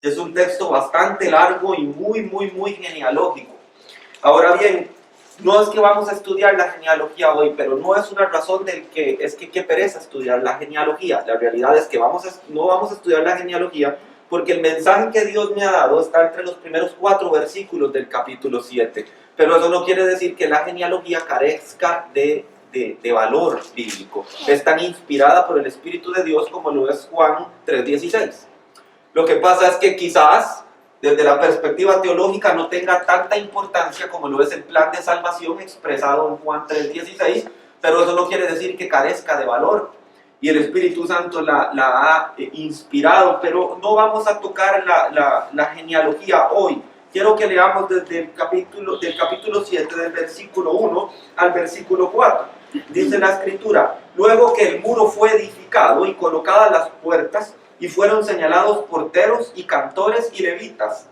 Es un texto bastante largo y muy genealógico. Ahora bien, no es que vamos a estudiar la genealogía hoy, pero no es una razón del que es que qué pereza estudiar la genealogía. La realidad es que no vamos a estudiar la genealogía porque el mensaje que Dios me ha dado está entre los primeros 4 versículos del capítulo 7. Pero eso no quiere decir que la genealogía carezca de valor bíblico. Es tan inspirada por el Espíritu de Dios como lo es Juan 3:16. Lo que pasa es que quizás desde la perspectiva teológica no tenga tanta importancia como lo es el plan de salvación expresado en Juan 3:16, pero eso no quiere decir que carezca de valor. Y el Espíritu Santo la ha inspirado, pero no vamos a tocar la genealogía hoy. Quiero que leamos desde el capítulo 7, del versículo 1 al versículo 4. Dice la Escritura: luego que el muro fue edificado y colocadas las puertas, y fueron señalados porteros y cantores y levitas,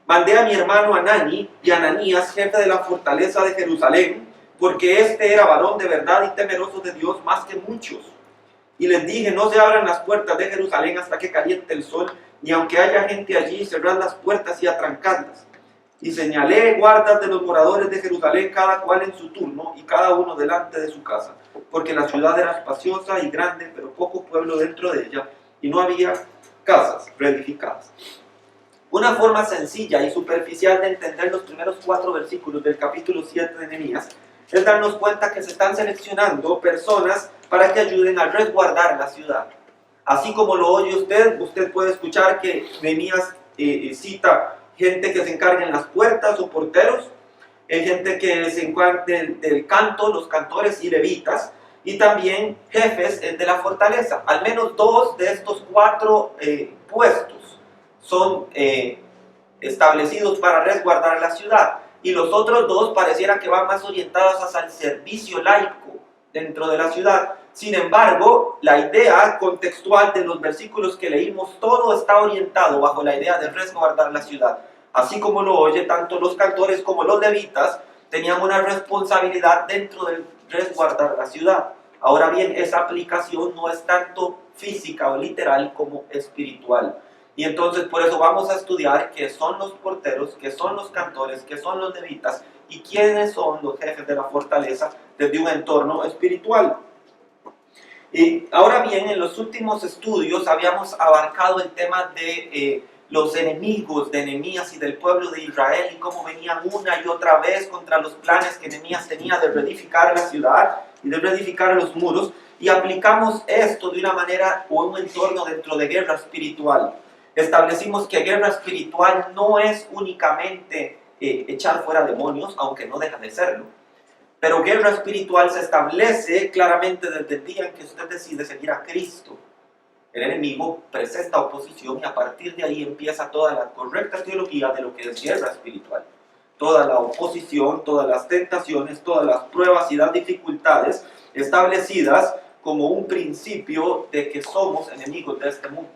mandé a mi hermano Anani y Ananías, jefe de la fortaleza de Jerusalén, porque este era varón de verdad y temeroso de Dios más que muchos. Y les dije: no se abran las puertas de Jerusalén hasta que caliente el sol, ni aunque haya gente allí, cerrad las puertas y atrancadlas. Y señalé guardas de los moradores de Jerusalén, cada cual en su turno, y cada uno delante de su casa, porque la ciudad era espaciosa y grande, pero poco pueblo dentro de ella, y no había casas reedificadas. Una forma sencilla y superficial de entender los primeros 4 versículos del capítulo 7 de Nehemías es darnos cuenta que se están seleccionando personas para que ayuden a resguardar la ciudad. Así como lo oye usted puede escuchar que Nehemías cita gente que se encarga en las puertas o porteros, gente que se encarga del canto, los cantores y levitas, y también jefes de la fortaleza. Al menos 2 de estos 4 puestos son establecidos para resguardar la ciudad, y los otros 2 parecieran que van más orientados hacia el servicio laico dentro de la ciudad. Sin embargo, la idea contextual de los versículos que leímos, todo está orientado bajo la idea de resguardar la ciudad. Así como lo oye, tanto los cantores como los levitas tenían una responsabilidad dentro del resguardar la ciudad. Ahora bien, esa aplicación no es tanto física o literal como espiritual. Y entonces por eso vamos a estudiar qué son los porteros, qué son los cantores, qué son los levitas y quiénes son los jefes de la fortaleza desde un entorno espiritual. Y ahora bien, en los últimos estudios habíamos abarcado el tema de los enemigos de Nehemías y del pueblo de Israel y cómo venían una y otra vez contra los planes que Nehemías tenía de reedificar la ciudad y de reedificar los muros, y aplicamos esto de una manera o un entorno dentro de guerra espiritual. Establecimos que guerra espiritual no es únicamente echar fuera demonios, aunque no deja de serlo. Pero guerra espiritual se establece claramente desde el día en que usted decide seguir a Cristo. El enemigo presenta oposición y a partir de ahí empieza toda la correcta teología de lo que es guerra espiritual. Toda la oposición, todas las tentaciones, todas las pruebas y las dificultades establecidas como un principio de que somos enemigos de este mundo.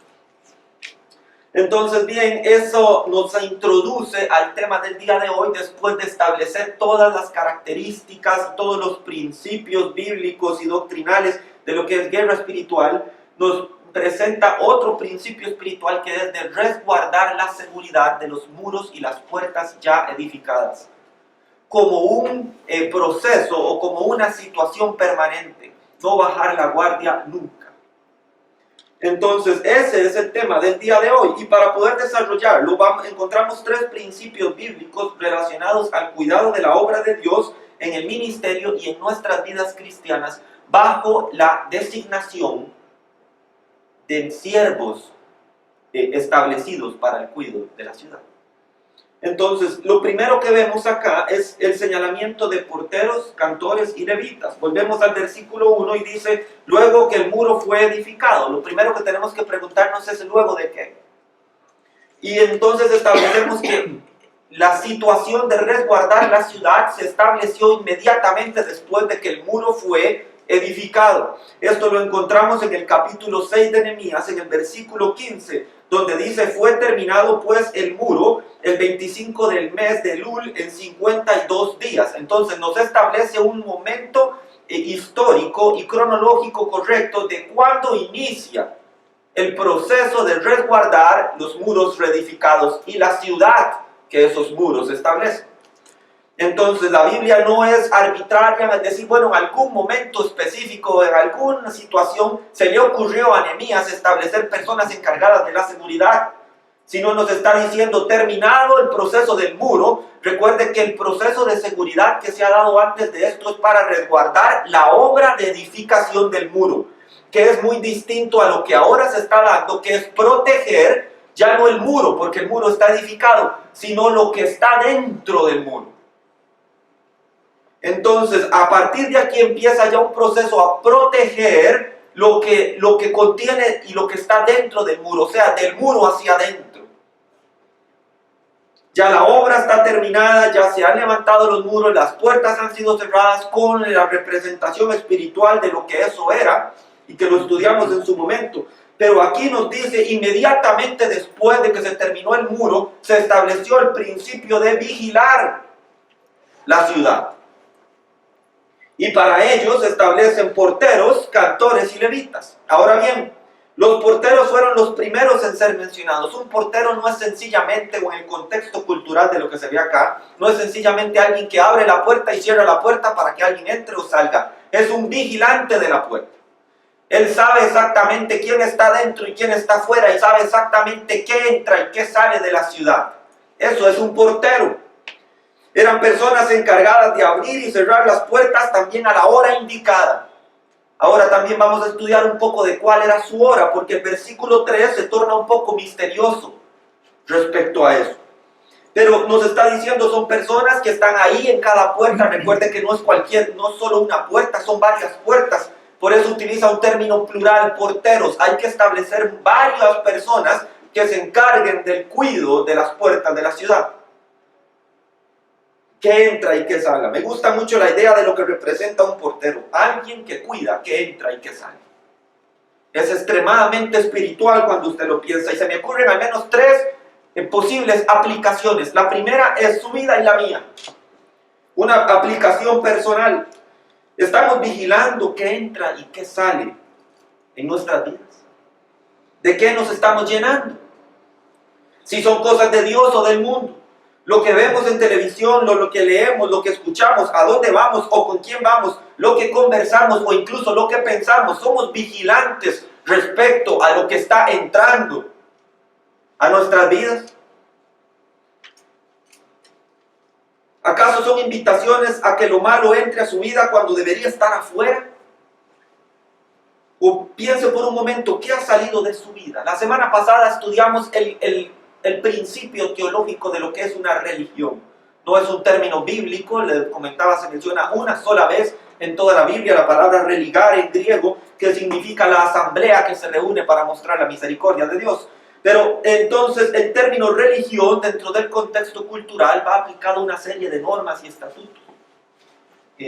Entonces, bien, eso nos introduce al tema del día de hoy, después de establecer todas las características, todos los principios bíblicos y doctrinales de lo que es guerra espiritual. Nos presenta otro principio espiritual que es de resguardar la seguridad de los muros y las puertas ya edificadas, como un proceso o como una situación permanente, no bajar la guardia nunca. Entonces, ese es el tema del día de hoy, y para poder desarrollarlo encontramos 3 principios bíblicos relacionados al cuidado de la obra de Dios en el ministerio y en nuestras vidas cristianas bajo la designación de siervos establecidos para el cuidado de la ciudad. Entonces, lo primero que vemos acá es el señalamiento de porteros, cantores y levitas. Volvemos al versículo 1 y dice: luego que el muro fue edificado. Lo primero que tenemos que preguntarnos es ¿luego de qué? Y entonces establecemos que la situación de resguardar la ciudad se estableció inmediatamente después de que el muro fue edificado. Esto lo encontramos en el capítulo 6 de Nehemías, en el versículo 15, donde dice: fue terminado pues el muro el 25 del mes de Elul en 52 días. Entonces nos establece un momento histórico y cronológico correcto de cuándo inicia el proceso de resguardar los muros reedificados y la ciudad que esos muros establecen. Entonces la Biblia no es arbitraria, es decir, bueno, en algún momento específico, en alguna situación, se le ocurrió a Nehemías establecer personas encargadas de la seguridad, sino nos está diciendo, terminado el proceso del muro. Recuerde que el proceso de seguridad que se ha dado antes de esto es para resguardar la obra de edificación del muro, que es muy distinto a lo que ahora se está dando, que es proteger ya no el muro, porque el muro está edificado, sino lo que está dentro del muro. Entonces, a partir de aquí empieza ya un proceso a proteger lo que contiene y lo que está dentro del muro, o sea, del muro hacia adentro. Ya la obra está terminada, ya se han levantado los muros, las puertas han sido cerradas con la representación espiritual de lo que eso era, y que lo estudiamos en su momento. Pero aquí nos dice, inmediatamente después de que se terminó el muro, se estableció el principio de vigilar la ciudad. Y para ello se establecen porteros, cantores y levitas. Ahora bien, los porteros fueron los primeros en ser mencionados. Un portero no es sencillamente, o en el contexto cultural de lo que se ve acá, no es sencillamente alguien que abre la puerta y cierra la puerta para que alguien entre o salga. Es un vigilante de la puerta. Él sabe exactamente quién está dentro y quién está afuera, y sabe exactamente qué entra y qué sale de la ciudad. Eso es un portero. Eran personas encargadas de abrir y cerrar las puertas también a la hora indicada. Ahora también vamos a estudiar un poco de cuál era su hora, porque el versículo 3 se torna un poco misterioso respecto a eso. Pero nos está diciendo, son personas que están ahí en cada puerta. Recuerde que no es solo una puerta, son varias puertas. Por eso utiliza un término plural, porteros. Hay que establecer varias personas que se encarguen del cuidado de las puertas de la ciudad, que entra y que salga. Me gusta mucho la idea de lo que representa un portero. Alguien que cuida, que entra y que sale. Es extremadamente espiritual cuando usted lo piensa. Y se me ocurren al menos 3 posibles aplicaciones. La primera es su vida y la mía. Una aplicación personal. Estamos vigilando qué entra y qué sale en nuestras vidas. ¿De qué nos estamos llenando? Si son cosas de Dios o del mundo. Lo que vemos en televisión, lo que leemos, lo que escuchamos, a dónde vamos o con quién vamos, lo que conversamos o incluso lo que pensamos. Somos vigilantes respecto a lo que está entrando a nuestras vidas. ¿Acaso son invitaciones a que lo malo entre a su vida cuando debería estar afuera? O piense por un momento, ¿qué ha salido de su vida? La semana pasada estudiamos el principio teológico de lo que es una religión. No es un término bíblico, les comentaba, se menciona una sola vez en toda la Biblia la palabra religare en griego, que significa la asamblea que se reúne para mostrar la misericordia de Dios. Pero entonces el término religión dentro del contexto cultural va aplicado a una serie de normas y estatutos,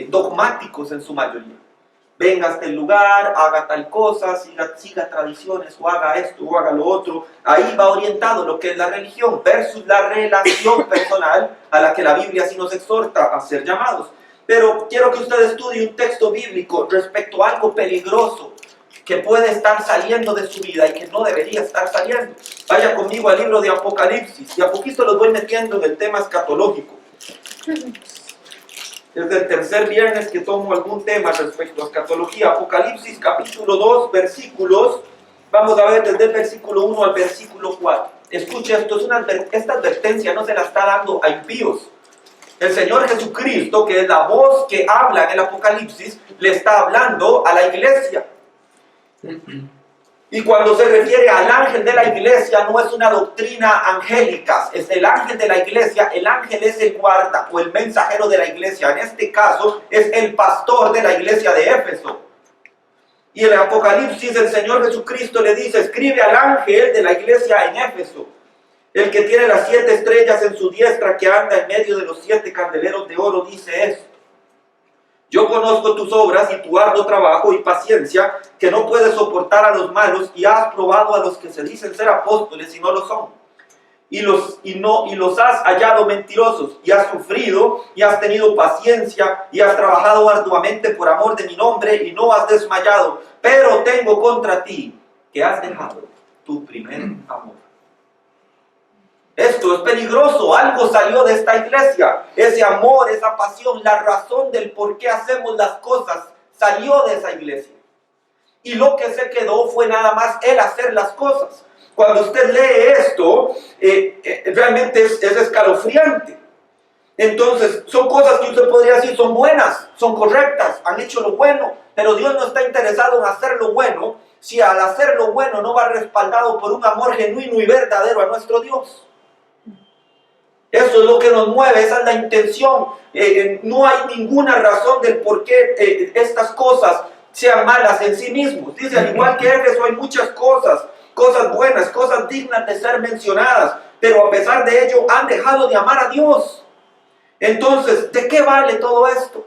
dogmáticos en su mayoría. Venga a este lugar, haga tal cosa, siga tradiciones, o haga esto, o haga lo otro. Ahí va orientado lo que es la religión versus la relación personal a la que la Biblia sí nos exhorta a ser llamados. Pero quiero que usted estudie un texto bíblico respecto a algo peligroso que puede estar saliendo de su vida y que no debería estar saliendo. Vaya conmigo al libro de Apocalipsis, y a poquito los voy metiendo en el tema escatológico. Desde el tercer viernes que tomo algún tema respecto a escatología. Apocalipsis capítulo 2, versículos, vamos a ver desde el versículo 1 al versículo 4. Escuche esto, esta advertencia no se la está dando a impíos. El Señor Jesucristo, que es la voz que habla en el Apocalipsis, le está hablando a la iglesia. Y cuando se refiere al ángel de la iglesia, no es una doctrina angélica, es el ángel de la iglesia. El ángel es el guarda o el mensajero de la iglesia. En este caso es el pastor de la iglesia de Éfeso. Y en el Apocalipsis el Señor Jesucristo le dice, escribe al ángel de la iglesia en Éfeso, el que tiene las 7 estrellas en su diestra, que anda en medio de los 7 candeleros de oro, dice esto: yo conozco tus obras y tu arduo trabajo y paciencia, que no puedes soportar a los malos, y has probado a los que se dicen ser apóstoles y no lo son. Y los has hallado mentirosos, y has sufrido, y has tenido paciencia, y has trabajado arduamente por amor de mi nombre, y no has desmayado. Pero tengo contra ti que has dejado tu primer amor. Esto es peligroso, algo salió de esta iglesia, ese amor, esa pasión, la razón del por qué hacemos las cosas salió de esa iglesia. Y lo que se quedó fue nada más el hacer las cosas. Cuando usted lee esto, realmente es escalofriante. Entonces, son cosas que usted podría decir son buenas, son correctas, han hecho lo bueno, pero Dios no está interesado en hacer lo bueno si al hacer lo bueno no va respaldado por un amor genuino y verdadero a nuestro Dios. Eso es lo que nos mueve, esa es la intención. No hay ninguna razón del por qué estas cosas sean malas en sí mismos. Dice, al igual que Éfeso hay muchas cosas buenas, cosas dignas de ser mencionadas, pero a pesar de ello han dejado de amar a Dios. Entonces, ¿de qué vale todo esto?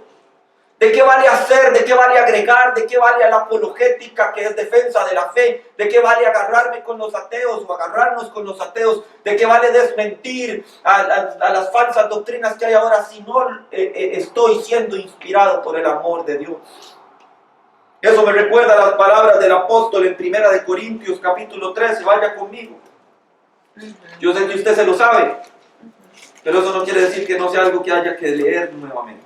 ¿De qué vale hacer? ¿De qué vale agregar? ¿De qué vale la apologética, que es defensa de la fe? ¿De qué vale agarrarme con los ateos o agarrarnos con los ateos? ¿De qué vale desmentir a las falsas doctrinas que hay ahora si no estoy siendo inspirado por el amor de Dios? Eso me recuerda las palabras del apóstol en 1 de Corintios capítulo 13. Vaya conmigo. Yo sé que usted se lo sabe, pero eso no quiere decir que no sea algo que haya que leer nuevamente.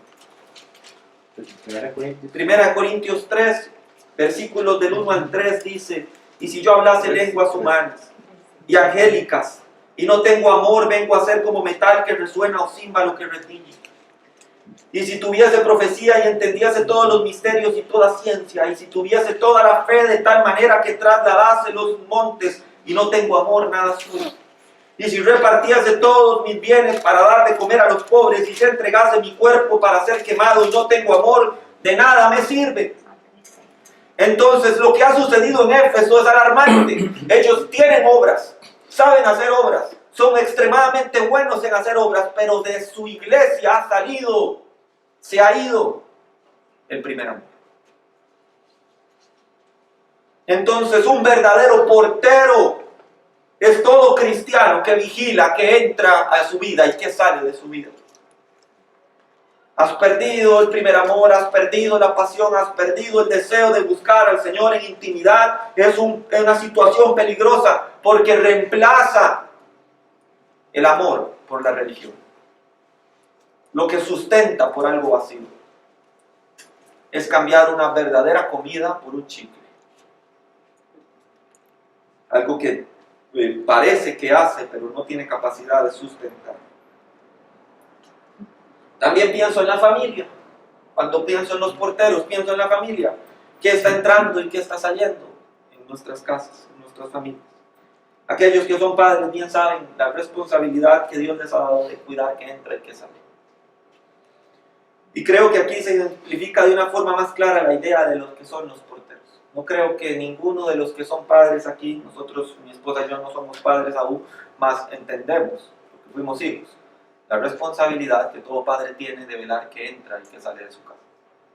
1 Corintios 3, versículos del 1 al 3 dice: y si yo hablase lenguas humanas y angélicas, y no tengo amor, vengo a ser como metal que resuena o címbalo que retiñe. Y si tuviese profecía y entendiese todos los misterios y toda ciencia, y si tuviese toda la fe de tal manera que trasladase los montes, y no tengo amor, nada soy. Y si repartiese todos mis bienes para dar de comer a los pobres, y si entregase mi cuerpo para ser quemado y no tengo amor, de nada me sirve. Entonces, lo que ha sucedido en Éfeso es alarmante. Ellos tienen obras, saben hacer obras, son extremadamente buenos en hacer obras, pero de su iglesia se ha ido el primer amor. Entonces, un verdadero portero es todo cristiano que vigila, que entra a su vida y que sale de su vida. Has perdido el primer amor, has perdido la pasión, has perdido el deseo de buscar al Señor en intimidad. Es una situación peligrosa porque reemplaza el amor por la religión. Lo que sustenta por algo vacío. Es cambiar una verdadera comida por un chicle. Algo que parece que hace, pero no tiene capacidad de sustentar. También pienso en la familia. Cuando pienso en los porteros, pienso en la familia. ¿Qué está entrando y qué está saliendo en nuestras casas, en nuestras familias? Aquellos que son padres bien saben la responsabilidad que Dios les ha dado de cuidar que entra y que sale. Y creo que aquí se ejemplifica de una forma más clara la idea de los que son los porteros. No creo que ninguno de los que son padres aquí, nosotros, mi esposa y yo no somos padres aún, más entendemos, porque fuimos hijos, la responsabilidad que todo padre tiene de velar que entra y que sale de su casa.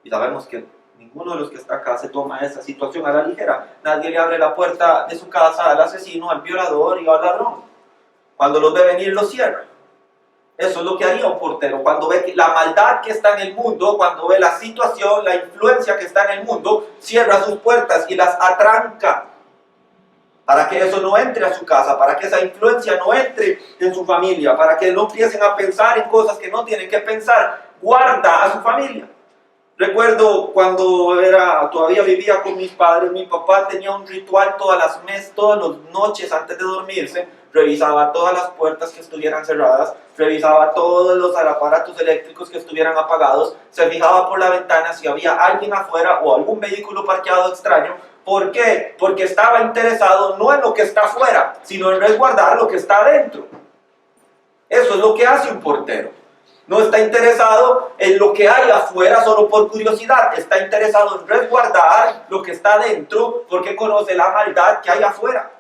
Y sabemos que ninguno de los que está acá se toma esa situación a la ligera. Nadie le abre la puerta de su casa al asesino, al violador y al ladrón. Cuando los ve venir, los cierra. Eso es lo que haría un portero. Cuando ve la maldad que está en el mundo, cuando ve la situación, la influencia que está en el mundo, cierra sus puertas y las atranca para que eso no entre a su casa, para que esa influencia no entre en su familia, para que no empiecen a pensar en cosas que no tienen que pensar. Guarda a su familia. Recuerdo cuando todavía vivía con mis padres, mi papá tenía un ritual todas las noches antes de dormirse. Revisaba todas las puertas que estuvieran cerradas, revisaba todos los aparatos eléctricos que estuvieran apagados, se fijaba por la ventana si había alguien afuera o algún vehículo parqueado extraño. ¿Por qué? Porque estaba interesado no en lo que está afuera, sino en resguardar lo que está adentro. Eso es lo que hace un portero. No está interesado en lo que hay afuera solo por curiosidad, está interesado en resguardar lo que está adentro porque conoce la maldad que hay afuera.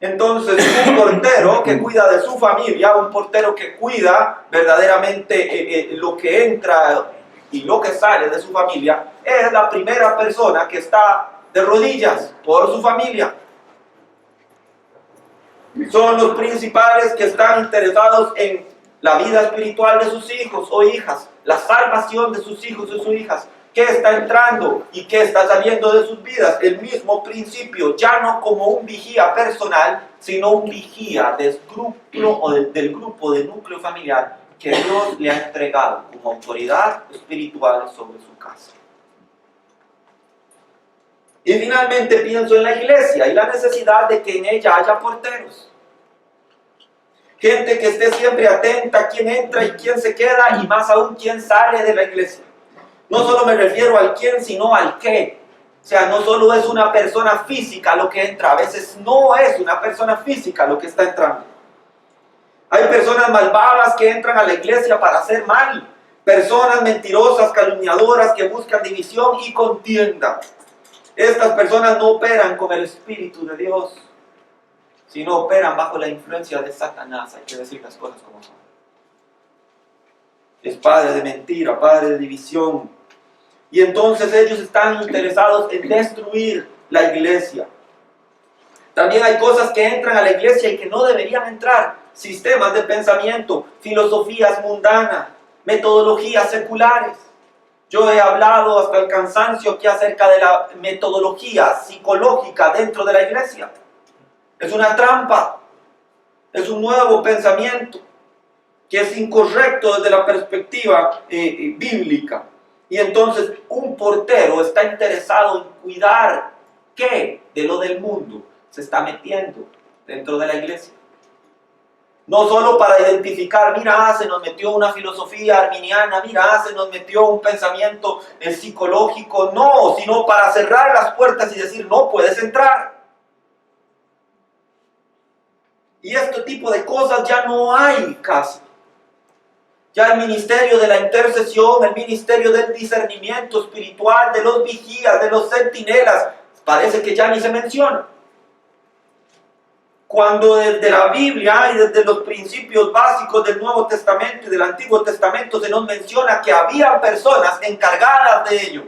Entonces, un portero que cuida de su familia, un portero que cuida verdaderamente lo que entra y lo que sale de su familia, es la primera persona que está de rodillas por su familia. Son los principales que están interesados en la vida espiritual de sus hijos o hijas, la salvación de sus hijos y sus hijas. ¿Qué está entrando y qué está saliendo de sus vidas? El mismo principio, ya no como un vigía personal, sino un vigía del grupo de núcleo familiar que Dios le ha entregado como autoridad espiritual sobre su casa. Y finalmente pienso en la iglesia y la necesidad de que en ella haya porteros. Gente que esté siempre atenta a quién entra y quién se queda y más aún quién sale de la iglesia. No solo me refiero al quién, sino al qué. O sea, no solo es una persona física lo que entra, a veces no es una persona física lo que está entrando. Hay personas malvadas que entran a la iglesia para hacer mal. Personas mentirosas, calumniadoras que buscan división y contienda. Estas personas no operan con el Espíritu de Dios, sino operan bajo la influencia de Satanás. Hay que decir las cosas como son. Es padre de mentira, padre de división. Y entonces ellos están interesados en destruir la iglesia. También hay cosas que entran a la iglesia y que no deberían entrar. Sistemas de pensamiento, filosofías mundanas, metodologías seculares. Yo he hablado hasta el cansancio aquí acerca de la metodología psicológica dentro de la iglesia. Es una trampa. Es un nuevo pensamiento que es incorrecto desde la perspectiva bíblica. Y entonces un portero está interesado en cuidar qué de lo del mundo se está metiendo dentro de la iglesia. No solo para identificar, mira, se nos metió una filosofía arminiana, mira, se nos metió un pensamiento psicológico, no, sino para cerrar las puertas y decir, no puedes entrar. Y este tipo de cosas ya no hay casi. Ya el ministerio de la intercesión, el ministerio del discernimiento espiritual, de los vigías, de los centinelas, parece que ya ni se menciona. Cuando desde la Biblia y desde los principios básicos del Nuevo Testamento y del Antiguo Testamento se nos menciona que había personas encargadas de ello.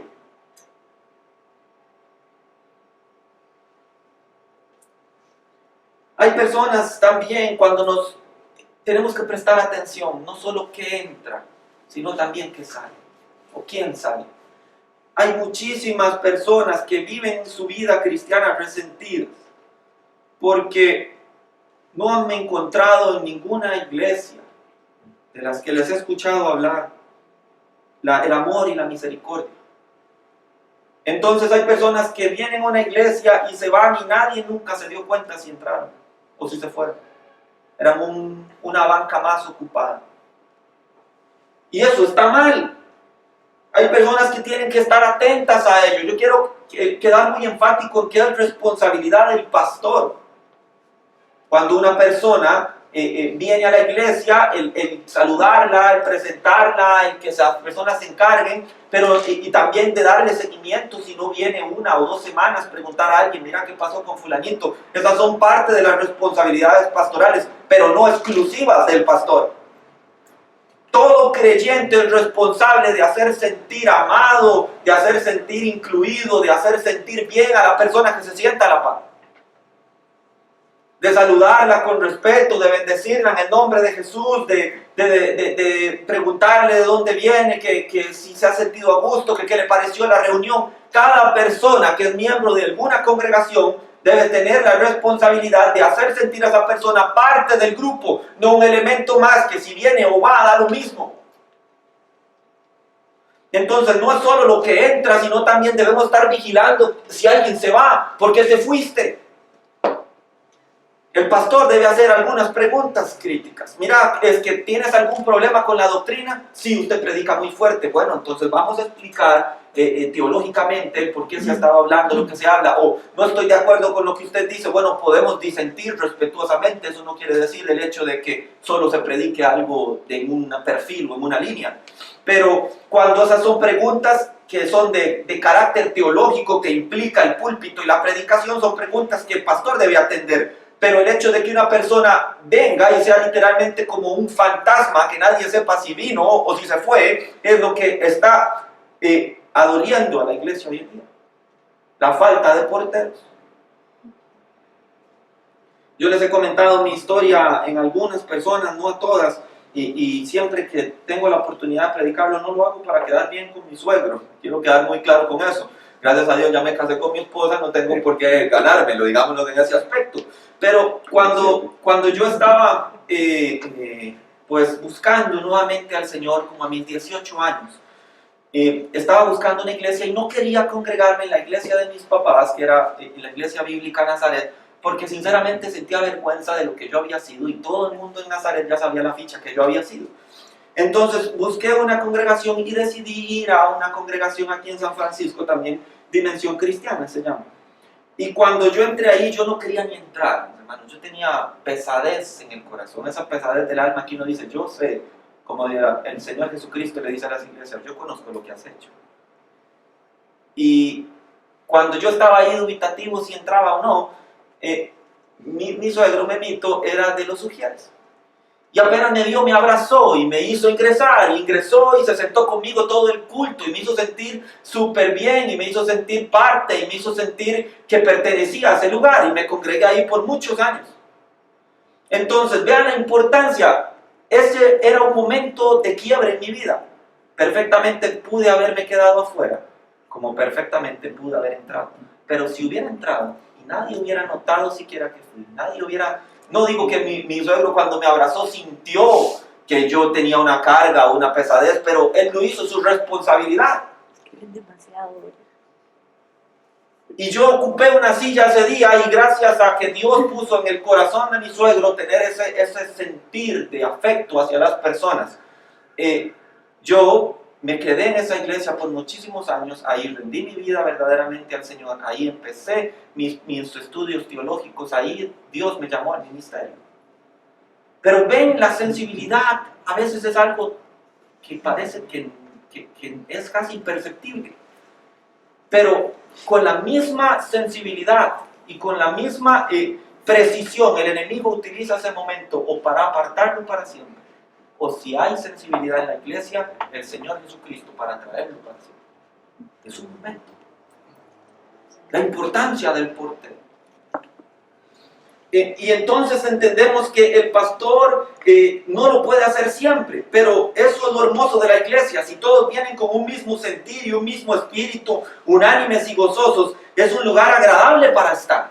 Hay personas también cuando tenemos que prestar atención, no solo qué entra, sino también qué sale, o quién sale. Hay muchísimas personas que viven su vida cristiana resentidas, porque no han encontrado en ninguna iglesia de las que les he escuchado hablar el amor y la misericordia. Entonces hay personas que vienen a una iglesia y se van y nadie nunca se dio cuenta si entraron o si se fueron. Era una banca más ocupada. Y eso está mal. Hay personas que tienen que estar atentas a ello. Yo quiero quedar muy enfático en que es responsabilidad del pastor. Cuando una persona viene a la iglesia, el saludarla, el presentarla, el que esas personas se encarguen, pero y también de darle seguimiento si no viene 1 o 2 semanas, preguntar a alguien, mira qué pasó con fulanito. Esas son parte de las responsabilidades pastorales, pero no exclusivas del pastor. Todo creyente es responsable de hacer sentir amado, de hacer sentir incluido, de hacer sentir bien a la persona que se sienta a la par. De saludarla con respeto, de bendecirla en el nombre de Jesús, de preguntarle de dónde viene, que si se ha sentido a gusto, que qué le pareció la reunión. Cada persona que es miembro de alguna congregación debe tener la responsabilidad de hacer sentir a esa persona parte del grupo, no un elemento más que si viene o va da lo mismo. Entonces no es solo lo que entra, sino también debemos estar vigilando si alguien se va, ¿por qué te fuiste? El pastor debe hacer algunas preguntas críticas. Mira, ¿es que tienes algún problema con la doctrina? Sí, usted predica muy fuerte. Bueno, entonces vamos a explicar teológicamente por qué se ha estado hablando lo que se habla. O no estoy de acuerdo con lo que usted dice. Bueno, podemos disentir respetuosamente. Eso no quiere decir el hecho de que solo se predique algo en un perfil o en una línea. Pero cuando esas son preguntas que son de carácter teológico, que implica el púlpito y la predicación, son preguntas que el pastor debe atender. Pero el hecho de que una persona venga y sea literalmente como un fantasma, que nadie sepa si vino o si se fue, es lo que está adoliendo a la iglesia hoy en día. La falta de porteros. Yo les he comentado mi historia en algunas personas, no a todas, y siempre que tengo la oportunidad de predicarlo, no lo hago para quedar bien con mi suegro. Quiero quedar muy claro con eso. Gracias a Dios ya me casé con mi esposa, no tengo por qué ganármelo, digámoslo en ese aspecto. Pero cuando yo estaba pues buscando nuevamente al Señor, como a mis 18 años, estaba buscando una iglesia y no quería congregarme en la iglesia de mis papás, que era la iglesia bíblica Nazaret, porque sinceramente sentía vergüenza de lo que yo había sido y todo el mundo en Nazaret ya sabía la ficha que yo había sido. Entonces busqué una congregación y decidí ir a una congregación aquí en San Francisco también, Dimensión Cristiana se llama. Y cuando yo entré ahí yo no quería ni entrar, hermano. Yo tenía pesadez en el corazón, esa pesadez del alma que uno dice, yo sé, como el Señor Jesucristo le dice a las iglesias, yo conozco lo que has hecho. Y cuando yo estaba ahí dubitativo si entraba o no, mi suegro Memito era de los Ujieres. Y apenas me vio, me abrazó y me hizo ingresar. Ingresó y se sentó conmigo todo el culto y me hizo sentir súper bien y me hizo sentir parte y me hizo sentir que pertenecía a ese lugar y me congregué ahí por muchos años. Entonces, vean la importancia. Ese era un momento de quiebre en mi vida. Perfectamente pude haberme quedado afuera, como perfectamente pude haber entrado. Pero si hubiera entrado y nadie hubiera notado siquiera que fui, nadie hubiera... No digo que mi suegro cuando me abrazó sintió que yo tenía una carga o una pesadez, pero él lo hizo su responsabilidad. Y yo ocupé una silla ese día y gracias a que Dios puso en el corazón de mi suegro tener ese sentir de afecto hacia las personas, yo me quedé en esa iglesia por muchísimos años, ahí rendí mi vida verdaderamente al Señor, ahí empecé mis estudios teológicos, ahí Dios me llamó al ministerio. Pero ven, la sensibilidad a veces es algo que parece que es casi imperceptible. Pero con la misma sensibilidad y con la misma precisión, el enemigo utiliza ese momento o para apartarlo para siempre, o si hay sensibilidad en la iglesia, el Señor Jesucristo para traerlo para siempre. Es un momento. La importancia del portero. Y entonces entendemos que el pastor no lo puede hacer siempre, pero eso es lo hermoso de la iglesia. Si todos vienen con un mismo sentir y un mismo espíritu, unánimes y gozosos, es un lugar agradable para estar.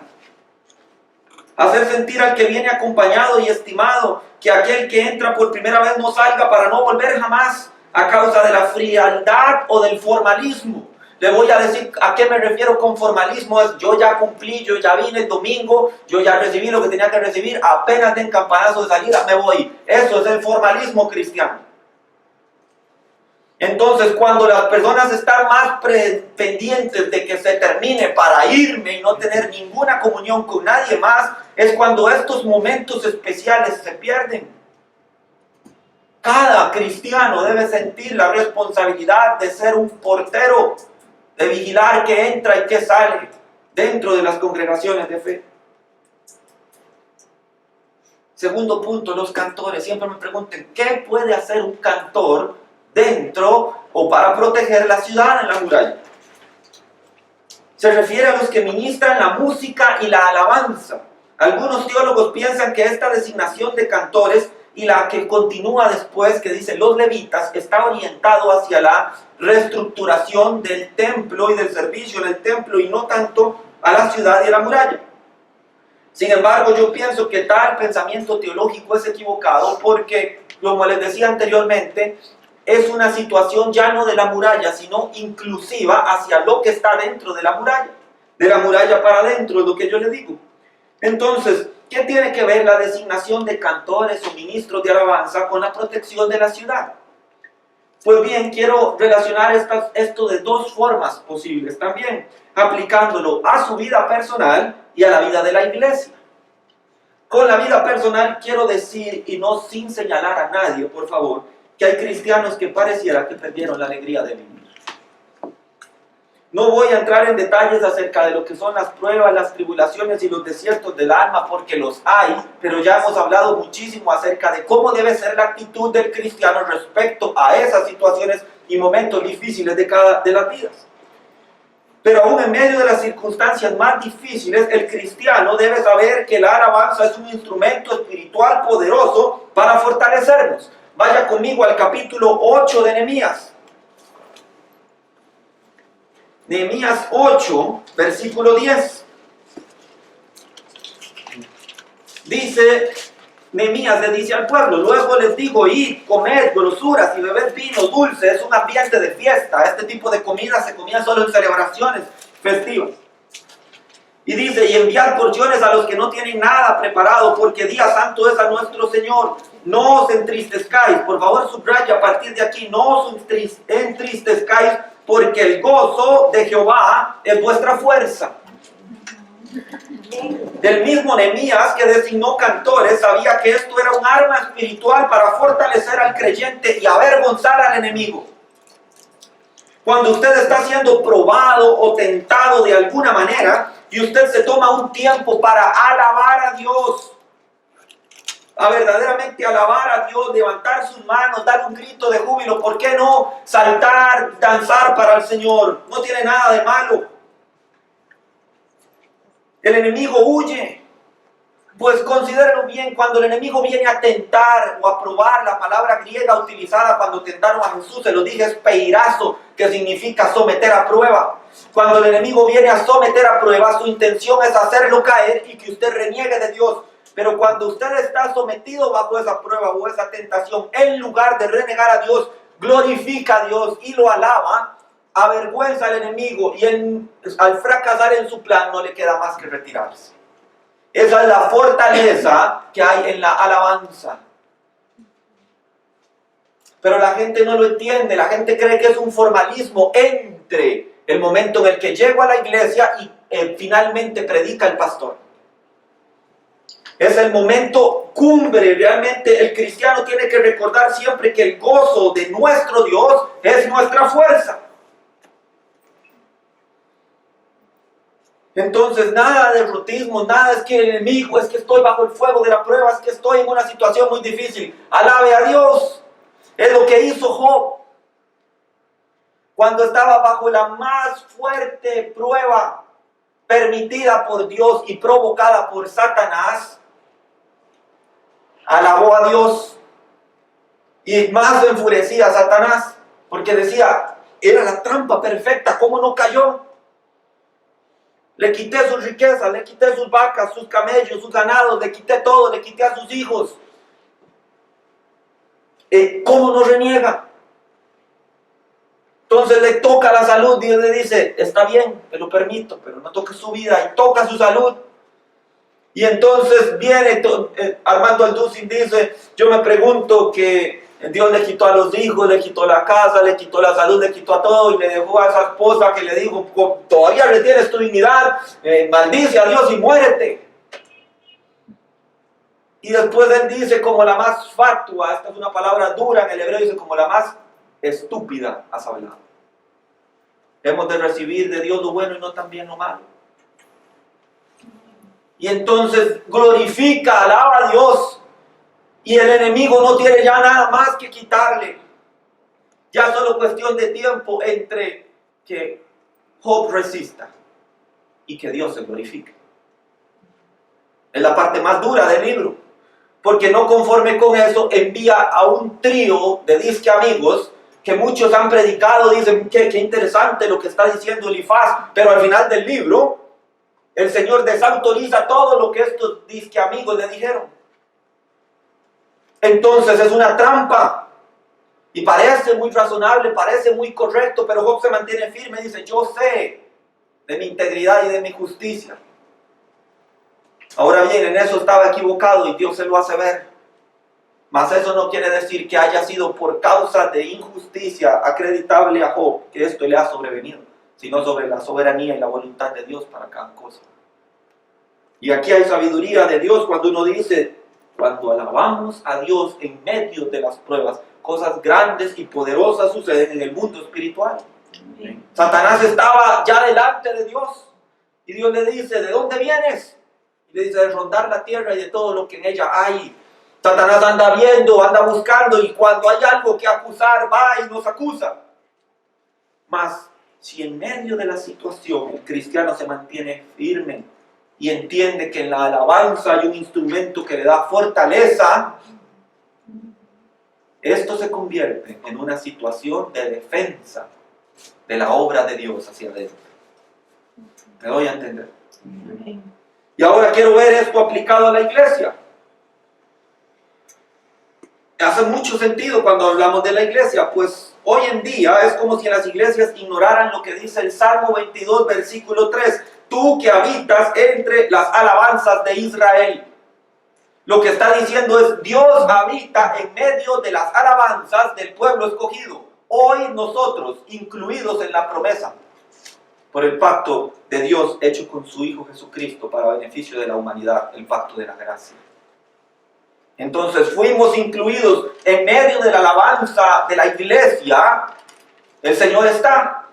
Hacer sentir al que viene acompañado y estimado, que aquel que entra por primera vez no salga para no volver jamás a causa de la frialdad o del formalismo. Le voy a decir a qué me refiero con formalismo. Es yo ya cumplí, yo ya vine el domingo, yo ya recibí lo que tenía que recibir, apenas den campanazo de salida, me voy. Eso es el formalismo cristiano. Entonces, cuando las personas están más pendientes de que se termine para irme y no tener ninguna comunión con nadie más, es cuando estos momentos especiales se pierden. Cada cristiano debe sentir la responsabilidad de ser un portero, de vigilar que entra y que sale dentro de las congregaciones de fe. Segundo punto, los cantores. Siempre me preguntan, ¿qué puede hacer un cantor dentro o para proteger la ciudad en la muralla? Se refiere a los que ministran la música y la alabanza. Algunos teólogos piensan que esta designación de cantores y la que continúa después, que dice los levitas, está orientado hacia la reestructuración del templo y del servicio en el templo y no tanto a la ciudad y a la muralla. Sin embargo, yo pienso que tal pensamiento teológico es equivocado porque, como les decía anteriormente, es una situación ya no de la muralla, sino inclusiva hacia lo que está dentro de la muralla para adentro, es lo que yo le digo. Entonces, ¿qué tiene que ver la designación de cantores o ministros de alabanza con la protección de la ciudad? Pues bien, quiero relacionar esto de dos formas posibles también, aplicándolo a su vida personal y a la vida de la iglesia. Con la vida personal quiero decir, y no sin señalar a nadie, por favor, que hay cristianos que pareciera que perdieron la alegría de vivir. No voy a entrar en detalles acerca de lo que son las pruebas, las tribulaciones y los desiertos del alma, porque los hay, pero ya hemos hablado muchísimo acerca de cómo debe ser la actitud del cristiano respecto a esas situaciones y momentos difíciles de las vidas. Pero aún en medio de las circunstancias más difíciles, el cristiano debe saber que la alabanza es un instrumento espiritual poderoso para fortalecernos. Vaya conmigo al capítulo 8 de Nehemías. Nehemías 8, versículo 10. Dice Nehemías, le dice al pueblo, luego les digo, id, comed grosuras y bebed vino dulce. Es un ambiente de fiesta. Este tipo de comida se comía solo en celebraciones festivas. Y dice, y enviad porciones a los que no tienen nada preparado, porque día santo es a nuestro Señor. No os entristezcáis. Por favor, subraya a partir de aquí, no os entristezcáis, porque el gozo de Jehová es vuestra fuerza. Del mismo Nehemías, que designó cantores, sabía que esto era un arma espiritual para fortalecer al creyente y avergonzar al enemigo. Cuando usted está siendo probado o tentado de alguna manera y usted se toma un tiempo para alabar a Dios, a verdaderamente alabar a Dios, levantar sus manos, dar un grito de júbilo, ¿por qué no saltar, danzar para el Señor? No tiene nada de malo. El enemigo huye. Pues considérenlo bien, cuando el enemigo viene a tentar o a probar, la palabra griega utilizada cuando tentaron a Jesús, se lo dije, es peirazo, que significa someter a prueba. Cuando el enemigo viene a someter a prueba, su intención es hacerlo caer y que usted reniegue de Dios. Pero cuando usted está sometido bajo esa prueba o esa tentación, en lugar de renegar a Dios, glorifica a Dios y lo alaba, avergüenza al enemigo y al fracasar en su plan no le queda más que retirarse. Esa es la fortaleza que hay en la alabanza. Pero la gente no lo entiende. La gente cree que es un formalismo entre el momento en el que llego a la iglesia y finalmente predica el pastor. Es el momento cumbre. Realmente el cristiano tiene que recordar siempre que el gozo de nuestro Dios es nuestra fuerza. Entonces nada de derrotismo, nada es que el enemigo, es que estoy bajo el fuego de la prueba, es que estoy en una situación muy difícil. Alabe a Dios. Es lo que hizo Job cuando estaba bajo la más fuerte prueba permitida por Dios y provocada por Satanás. Alabó a Dios y más enfurecía a Satanás porque decía, era la trampa perfecta, ¿cómo no cayó? Le quité sus riquezas, le quité sus vacas, sus camellos, sus ganados, le quité todo, le quité a sus hijos. ¿Cómo no reniega? Entonces le toca la salud, Dios le dice, está bien, te lo permito, pero no toques su vida, y toca su salud. Y entonces viene Armando Alducin, dice, yo me pregunto que Dios le quitó a los hijos, le quitó la casa, le quitó la salud, le quitó a todo y le dejó a esa esposa que le dijo, todavía retienes tu dignidad, maldice a Dios y muérete. Y después él dice como la más fatua, esta es una palabra dura en el hebreo, dice como la más estúpida has hablado. Hemos de recibir de Dios lo bueno y no también lo malo. Y entonces glorifica, alaba a Dios. Y el enemigo no tiene ya nada más que quitarle. Ya solo cuestión de tiempo entre que Job resista y que Dios se glorifique. Es la parte más dura del libro. Porque no conforme con eso, envía a un trío de disque amigos que muchos han predicado, dicen qué interesante lo que está diciendo Elifaz, pero al final del libro el Señor desautoriza todo lo que estos disque amigos le dijeron. Entonces es una trampa y parece muy razonable, parece muy correcto, pero Job se mantiene firme y dice, yo sé de mi integridad y de mi justicia. Ahora bien, en eso estaba equivocado y Dios se lo hace ver. Mas eso no quiere decir que haya sido por causa de injusticia acreditable a Job que esto le ha sobrevenido, sino sobre la soberanía y la voluntad de Dios para cada cosa. Y aquí hay sabiduría de Dios cuando uno dice, cuando alabamos a Dios en medio de las pruebas, cosas grandes y poderosas suceden en el mundo espiritual. Amén. Satanás estaba ya delante de Dios y Dios le dice, ¿de dónde vienes? Y le dice, de rondar la tierra y de todo lo que en ella hay. Satanás anda viendo, anda buscando y cuando hay algo que acusar, va y nos acusa. Mas, si en medio de la situación el cristiano se mantiene firme y entiende que en la alabanza hay un instrumento que le da fortaleza, esto se convierte en una situación de defensa de la obra de Dios hacia adentro. ¿Me doy a entender? Y ahora quiero ver esto aplicado a la iglesia. Hace mucho sentido cuando hablamos de la iglesia, pues hoy en día es como si las iglesias ignoraran lo que dice el Salmo 22, versículo 3. Tú que habitas entre las alabanzas de Israel. Lo que está diciendo es, Dios habita en medio de las alabanzas del pueblo escogido. Hoy nosotros, incluidos en la promesa, por el pacto de Dios hecho con su Hijo Jesucristo para beneficio de la humanidad, el pacto de la gracia. Entonces fuimos incluidos en medio de la alabanza de la iglesia. El Señor está.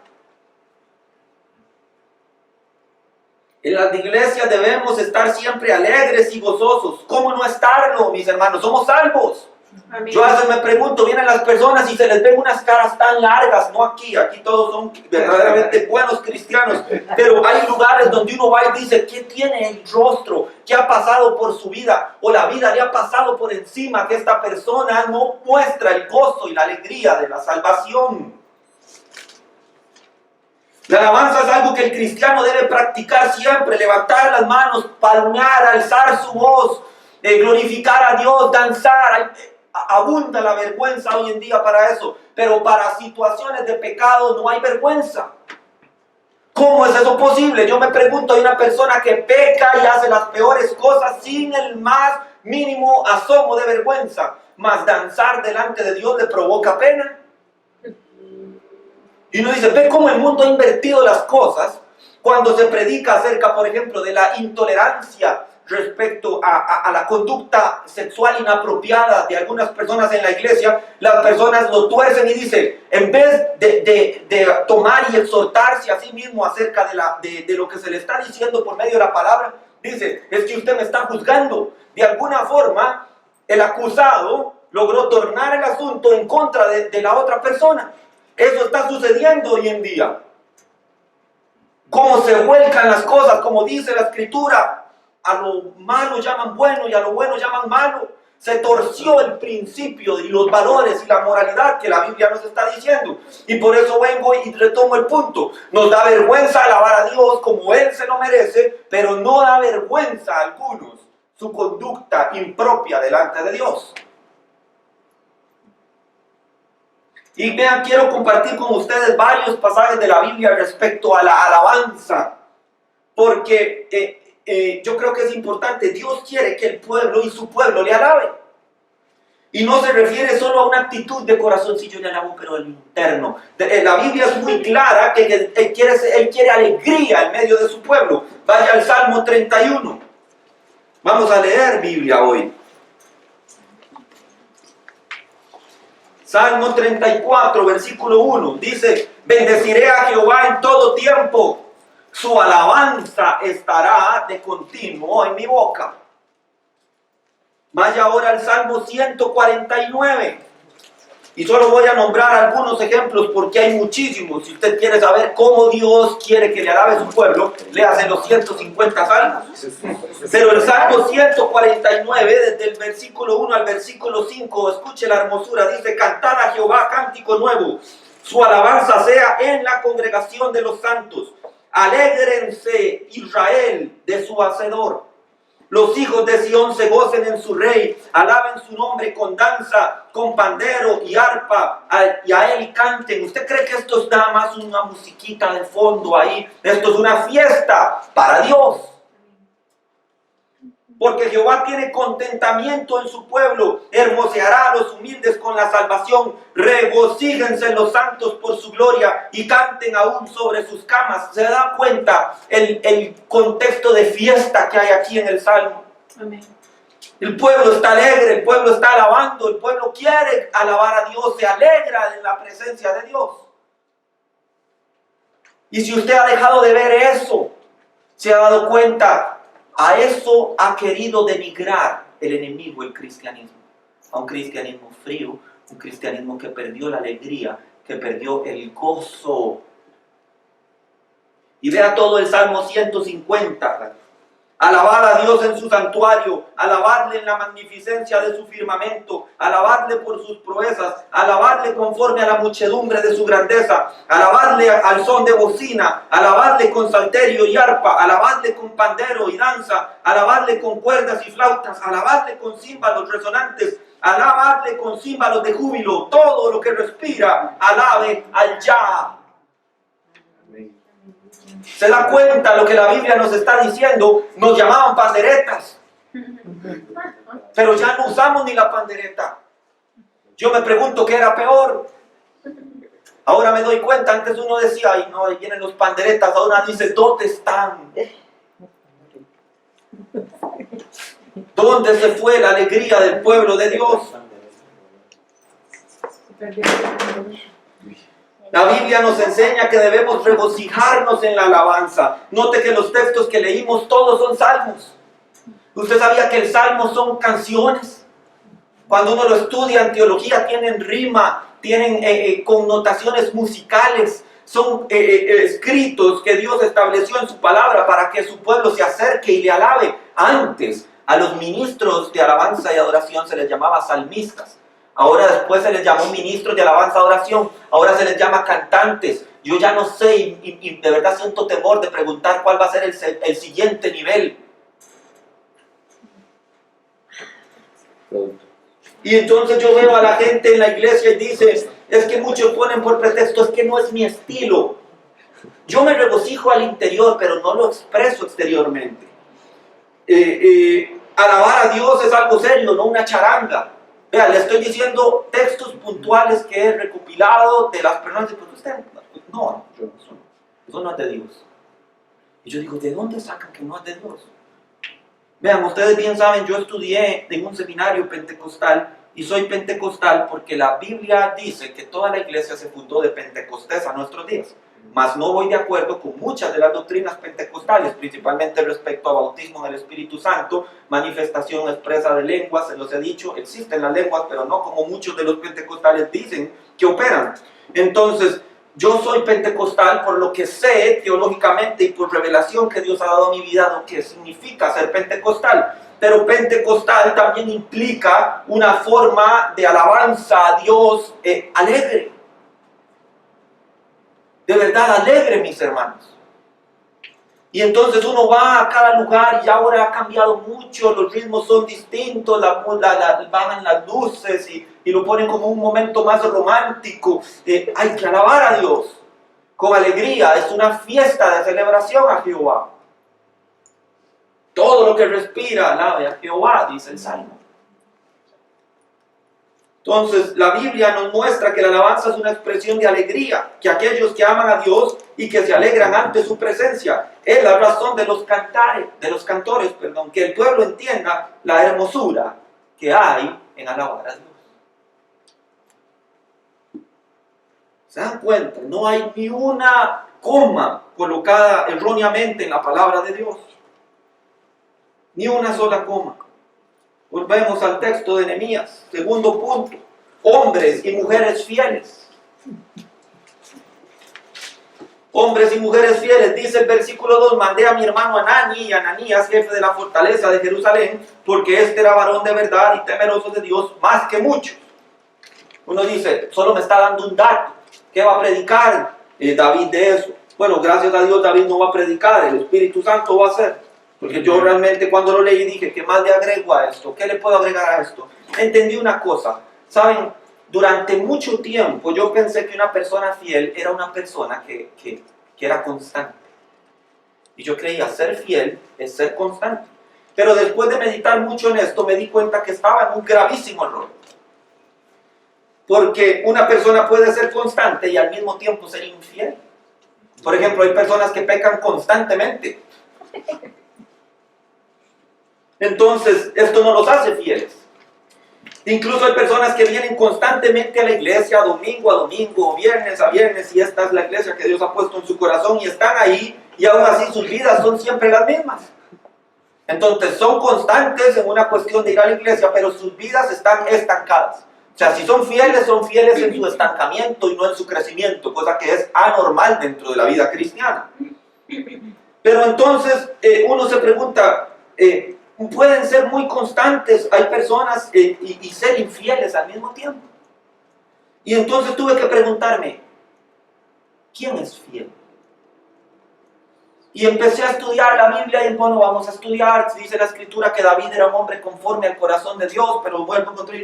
En las iglesias debemos estar siempre alegres y gozosos. ¿Cómo no estarlo, mis hermanos? Somos salvos. Amén. Yo a veces me pregunto, vienen las personas y se les ven unas caras tan largas, no aquí todos son verdaderamente buenos cristianos, pero hay lugares donde uno va y dice, ¿qué tiene el rostro? ¿Qué ha pasado por su vida? O la vida le ha pasado por encima, que esta persona no muestra el gozo y la alegría de la salvación. La alabanza es algo que el cristiano debe practicar siempre, levantar las manos, palmear, alzar su voz, glorificar a Dios, danzar. Abunda la vergüenza hoy en día para eso, pero para situaciones de pecado no hay vergüenza. ¿Cómo es eso posible? Yo me pregunto, hay una persona que peca y hace las peores cosas sin el más mínimo asomo de vergüenza, mas danzar delante de Dios le provoca pena. Y uno dice, ve cómo el mundo ha invertido las cosas cuando se predica acerca, por ejemplo, de la intolerancia respecto a la conducta sexual inapropiada de algunas personas en la iglesia. Las personas lo tuercen y dicen, en vez de tomar y exhortarse a sí mismo acerca de lo que se le está diciendo por medio de la palabra, dice, es que usted me está juzgando. De alguna forma, el acusado logró tornar el asunto en contra de la otra persona. Eso está sucediendo hoy en día. Cómo se vuelcan las cosas, como dice la Escritura, a lo malo llaman bueno y a lo bueno llaman malo. Se torció el principio y los valores y la moralidad que la Biblia nos está diciendo. Y por eso vengo y retomo el punto. Nos da vergüenza alabar a Dios como Él se lo merece, pero no da vergüenza a algunos su conducta impropia delante de Dios. Y vean, quiero compartir con ustedes varios pasajes de la Biblia respecto a la alabanza, porque yo creo que es importante. Dios quiere que el pueblo y su pueblo le alabe. Y no se refiere solo a una actitud de corazón, si yo le alabo, pero en lo interno. La Biblia es muy clara que Él quiere alegría en medio de su pueblo. Vaya al Salmo 31. Vamos a leer Biblia hoy. Salmo 34, versículo 1, dice, bendeciré a Jehová en todo tiempo, su alabanza estará de continuo en mi boca. Vaya ahora al Salmo 149, y solo voy a nombrar algunos ejemplos porque hay muchísimos. Si usted quiere saber cómo Dios quiere que le alabe su pueblo, léase los 150 salmos. Pero el Salmo 149, desde el versículo 1 al versículo 5, escuche la hermosura, dice, cantad a Jehová cántico nuevo, su alabanza sea en la congregación de los santos. Alégrense Israel de su hacedor. Los hijos de Sión se gocen en su rey, alaben su nombre con danza, con pandero y arpa, y a él canten. ¿Usted cree que esto es nada más una musiquita de fondo ahí? Esto es una fiesta para Dios. Porque Jehová tiene contentamiento en su pueblo, hermoseará a los humildes con la salvación, regocíjense los santos por su gloria y canten aún sobre sus camas. ¿Se da cuenta el contexto de fiesta que hay aquí en el Salmo? Amén. El pueblo está alegre, el pueblo está alabando, el pueblo quiere alabar a Dios, se alegra en la presencia de Dios. Y si usted ha dejado de ver eso, se ha dado cuenta, a eso ha querido denigrar el enemigo, el cristianismo. A un cristianismo frío, un cristianismo que perdió la alegría, que perdió el gozo. Y vea todo el Salmo 150. Alabad a Dios en su santuario, alabadle en la magnificencia de su firmamento, alabadle por sus proezas, alabadle conforme a la muchedumbre de su grandeza, alabadle al son de bocina, alabadle con salterio y arpa, alabadle con pandero y danza, alabadle con cuerdas y flautas, alabadle con címbalos resonantes, alabadle con címbalos de júbilo. Todo lo que respira, alabe al Yah. ¿Se da cuenta lo que la Biblia nos está diciendo? Nos llamaban panderetas, pero ya no usamos ni la pandereta. Yo me pregunto qué era peor. Ahora me doy cuenta, antes uno decía, ay no, ahí vienen los panderetas, ahora dice, ¿dónde están? ¿Dónde se fue la alegría del pueblo de Dios? La Biblia nos enseña que debemos regocijarnos en la alabanza. Note que los textos que leímos todos son salmos. ¿Usted sabía que el salmo son canciones? Cuando uno lo estudia en teología tienen rima, tienen connotaciones musicales. Son escritos que Dios estableció en su palabra para que su pueblo se acerque y le alabe. Antes, a los ministros de alabanza y adoración se les llamaba salmistas. Ahora después se les llamó ministros de alabanza y oración. Ahora se les llama cantantes. Yo ya no sé y de verdad siento temor de preguntar cuál va a ser el siguiente nivel. Y entonces yo veo a la gente en la iglesia y dice, es que muchos ponen por pretexto, es que no es mi estilo. Yo me regocijo al interior, pero no lo expreso exteriormente. Alabar a Dios es algo serio, no una charanga. Vean, le estoy diciendo textos puntuales que he recopilado de las personas. Pues usted, no, eso no es de Dios. Y yo digo, ¿de dónde sacan que no es de Dios? Vean, ustedes bien saben, yo estudié en un seminario pentecostal y soy pentecostal porque la Biblia dice que toda la iglesia se fundó de Pentecostés a nuestros días. Mas no voy de acuerdo con muchas de las doctrinas pentecostales, principalmente respecto a bautismo en el Espíritu Santo, manifestación expresa de lenguas, se los he dicho, existen las lenguas, pero no como muchos de los pentecostales dicen que operan. Entonces, yo soy pentecostal por lo que sé teológicamente y por revelación que Dios ha dado a mi vida lo que significa ser pentecostal. Pero pentecostal también implica una forma de alabanza a Dios alegre. De verdad alegre, mis hermanos. Y entonces uno va a cada lugar y ahora ha cambiado mucho, los ritmos son distintos, bajan las luces y lo ponen como un momento más romántico. Hay que alabar a Dios con alegría, es una fiesta de celebración a Jehová. Todo lo que respira alabe a Jehová, dice el Salmo. Entonces, la Biblia nos muestra que la alabanza es una expresión de alegría, que aquellos que aman a Dios y que se alegran ante su presencia, es la razón de los cantores, que el pueblo entienda la hermosura que hay en alabar a Dios. ¿Se dan cuenta? No hay ni una coma colocada erróneamente en la palabra de Dios. Ni una sola coma. Volvemos al texto de Nehemías. Segundo punto. Hombres y mujeres fieles. Hombres y mujeres fieles. Dice el versículo 2. Mandé a mi hermano Anani y Ananías, jefe de la fortaleza de Jerusalén, porque este era varón de verdad y temeroso de Dios más que muchos. Uno dice, solo me está dando un dato. ¿Qué va a predicar David de eso? Bueno, gracias a Dios David no va a predicar. El Espíritu Santo va a hacer. Porque yo realmente cuando lo leí dije, ¿qué más le agrego a esto? ¿Qué le puedo agregar a esto? Entendí una cosa. ¿Saben? Durante mucho tiempo yo pensé que una persona fiel era una persona que era constante. Y yo creía, ser fiel es ser constante. Pero después de meditar mucho en esto, me di cuenta que estaba en un gravísimo error. Porque una persona puede ser constante y al mismo tiempo ser infiel. Por ejemplo, hay personas que pecan constantemente. Entonces, esto no los hace fieles. Incluso hay personas que vienen constantemente a la iglesia, domingo a domingo, viernes a viernes, y esta es la iglesia que Dios ha puesto en su corazón, y están ahí, y aún así sus vidas son siempre las mismas. Entonces, son constantes en una cuestión de ir a la iglesia, pero sus vidas están estancadas. O sea, si son fieles en su estancamiento y no en su crecimiento, cosa que es anormal dentro de la vida cristiana. Pero entonces uno se pregunta, pueden ser muy constantes, hay personas y ser infieles al mismo tiempo. Y entonces tuve que preguntarme, ¿quién es fiel? Y empecé a estudiar la Biblia y bueno, vamos a estudiar. Dice la escritura que David era un hombre conforme al corazón de Dios, pero vuelvo a encontrar,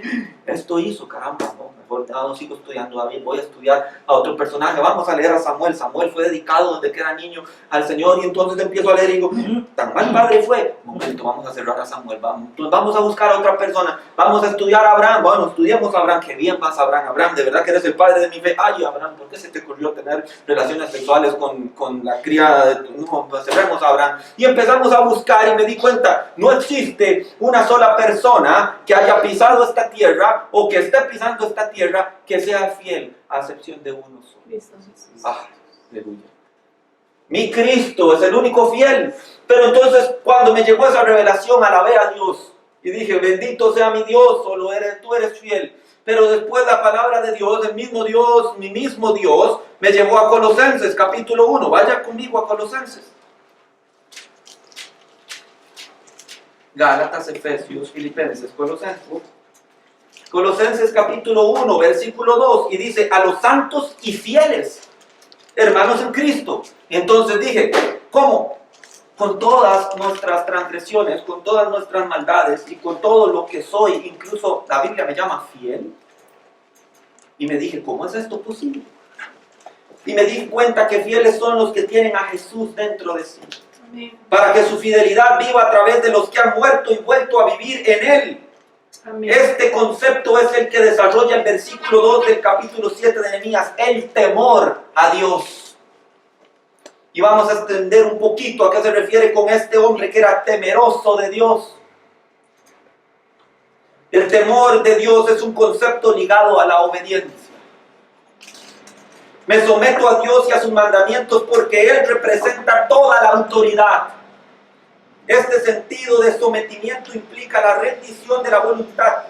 esto hizo, caramba, no, mejor no sigo estudiando David, voy a estudiar a otro personaje. Vamos a leer a Samuel. Samuel fue dedicado desde que era niño al Señor y entonces empiezo a leer y digo, tan mal padre fue. Un momento, vamos a cerrar a Samuel, vamos a buscar a otra persona, vamos a estudiar a Abraham. Bueno, estudiamos a Abraham, que bien pasa Abraham. Abraham, de verdad que eres el padre de mi fe. Ay, Abraham, ¿por qué se te ocurrió tener relaciones sexuales con la criada de tu hijo? Pues cerremos a Abraham. Y empezamos a buscar y me di cuenta, no existe una sola persona que haya pisado esta tierra o que esté pisando esta tierra que sea fiel, a excepción de uno solo. Ah, aleluya. Mi Cristo es el único fiel. Pero entonces cuando me llegó esa revelación, alabé a Dios y dije, bendito sea mi Dios, solo tú eres fiel. Pero después la palabra de Dios, el mismo Dios, mi mismo Dios, me llevó a Colosenses capítulo 1. Vaya conmigo a Colosenses. Gálatas, Efesios, Filipenses, Colosenses. Colosenses capítulo 1, versículo 2. Y dice, a los santos y fieles, hermanos en Cristo. Y entonces dije, ¿cómo? Con todas nuestras transgresiones, con todas nuestras maldades y con todo lo que soy, incluso la Biblia me llama fiel. Y me dije, ¿cómo es esto posible? Y me di cuenta que fieles son los que tienen a Jesús dentro de sí. Amén. Para que su fidelidad viva a través de los que han muerto y vuelto a vivir en Él. Amén. Este concepto es el que desarrolla el versículo 2 del capítulo 7 de Nehemías, el temor a Dios. Y vamos a extender un poquito a qué se refiere con este hombre que era temeroso de Dios. El temor de Dios es un concepto ligado a la obediencia. Me someto a Dios y a sus mandamientos porque Él representa toda la autoridad. Este sentido de sometimiento implica la rendición de la voluntad,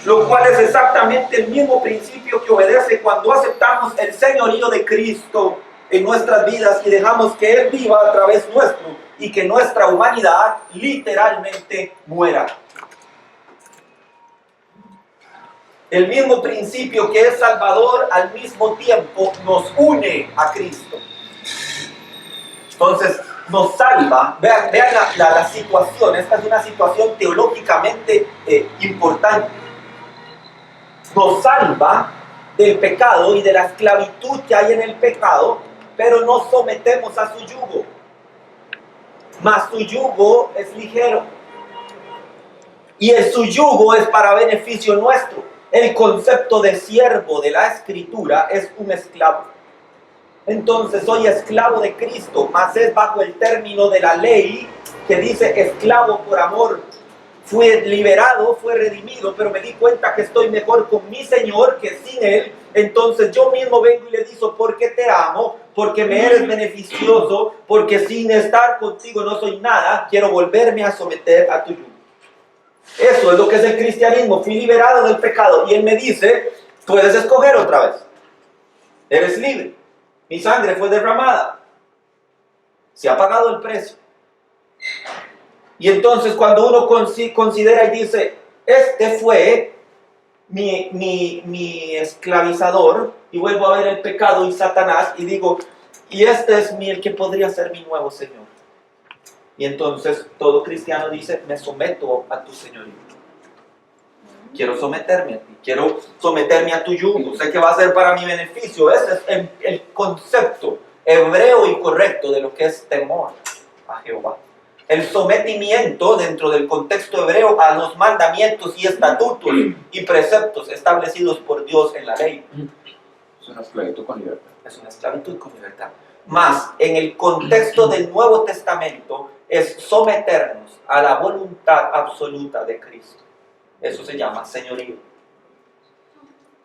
lo cual es exactamente el mismo principio que obedece cuando aceptamos el señorío de Cristo en nuestras vidas y dejamos que Él viva a través nuestro y que nuestra humanidad literalmente muera. El mismo principio que es salvador al mismo tiempo nos une a Cristo. Entonces nos salva. Vean la situación. Esta es una situación teológicamente importante. Nos salva del pecado y de la esclavitud que hay en el pecado, pero nos sometemos a su yugo. Mas su yugo es ligero. Y su yugo es para beneficio nuestro. El concepto de siervo de la Escritura es un esclavo. Entonces soy esclavo de Cristo, mas es bajo el término de la ley que dice esclavo por amor. Fui liberado, fue redimido, pero me di cuenta que estoy mejor con mi Señor que sin Él. Entonces yo mismo vengo y le digo, porque te amo, porque me eres beneficioso, porque sin estar contigo no soy nada, quiero volverme a someter a tu yugo. Eso es lo que es el cristianismo. Fui liberado del pecado y Él me dice, puedes escoger otra vez. Eres libre. Mi sangre fue derramada. Se ha pagado el precio. Y entonces cuando uno considera y dice, este fue mi esclavizador, y vuelvo a ver el pecado y Satanás, y digo, y este es el que podría ser mi nuevo Señor. Y entonces todo cristiano dice, me someto a tu señorío. Quiero someterme a ti, quiero someterme a tu yugo, sé que va a ser para mi beneficio. Ese es el concepto hebreo y correcto de lo que es temor a Jehová. El sometimiento dentro del contexto hebreo a los mandamientos y estatutos y preceptos establecidos por Dios en la ley. Es una esclavitud con libertad. Es una esclavitud con libertad. Más, en el contexto del Nuevo Testamento, es someternos a la voluntad absoluta de Cristo. Eso se llama señorío.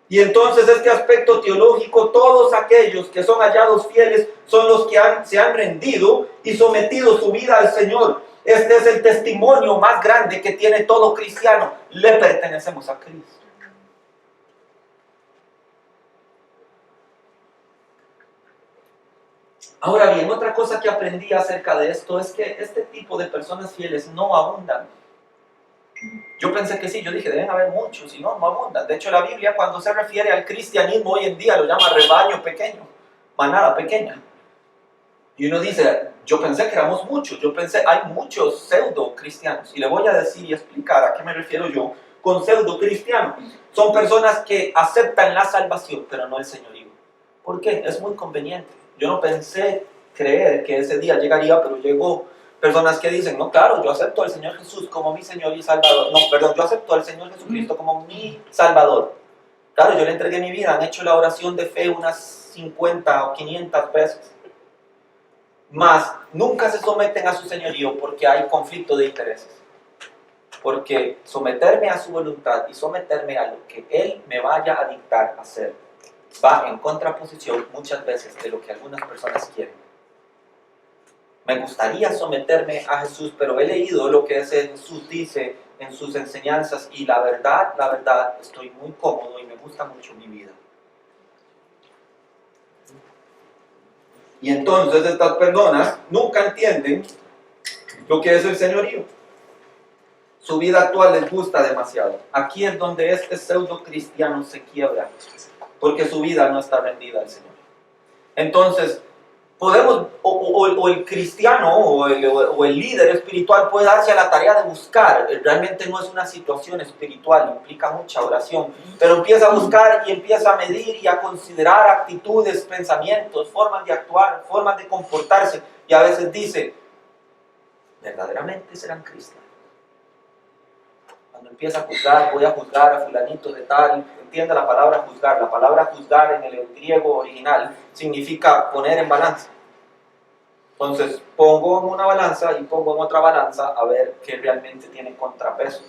Y entonces este aspecto teológico, todos aquellos que son hallados fieles son los que se han rendido y sometido su vida al Señor. Este es el testimonio más grande que tiene todo cristiano. Le pertenecemos a Cristo. Ahora bien, otra cosa que aprendí acerca de esto es que este tipo de personas fieles no abundan. Yo pensé que sí, yo dije, deben haber muchos, y no abundan. De hecho, la Biblia, cuando se refiere al cristianismo hoy en día, lo llama rebaño pequeño, manada pequeña. Y uno dice, yo pensé que éramos muchos, yo pensé, hay muchos pseudo cristianos. Y le voy a decir y explicar a qué me refiero yo con pseudo cristiano. Son personas que aceptan la salvación, pero no el señorío. ¿Por qué? Es muy conveniente. Yo no pensé creer que ese día llegaría, pero llegó. Personas que dicen, no, claro, yo acepto al Señor Jesús como mi Señor y Salvador. No, perdón, yo acepto al Señor Jesucristo como mi Salvador. Claro, yo le entregué mi vida, han hecho la oración de fe unas 50 o 500 veces. Mas nunca se someten a su señorío porque hay conflicto de intereses. Porque someterme a su voluntad y someterme a lo que Él me vaya a dictar hacer va en contraposición muchas veces de lo que algunas personas quieren. Me gustaría someterme a Jesús, pero he leído lo que ese Jesús dice en sus enseñanzas y la verdad, estoy muy cómodo y me gusta mucho mi vida. Y entonces estas personas nunca entienden lo que es el señorío. Su vida actual les gusta demasiado. Aquí es donde este pseudo cristiano se quiebra, porque su vida no está rendida al Señor. Entonces, podemos, o el cristiano o el líder espiritual puede darse a la tarea de buscar. Realmente no es una situación espiritual, implica mucha oración, pero empieza a buscar y empieza a medir y a considerar actitudes, pensamientos, formas de actuar, formas de comportarse, y a veces dice, ¿verdaderamente serán cristianos? Cuando empieza a juzgar, voy a juzgar a fulanito de tal, entiende la palabra juzgar. La palabra juzgar en el griego original significa poner en balanza. Entonces pongo en una balanza y pongo en otra balanza a ver qué realmente tiene contrapeso.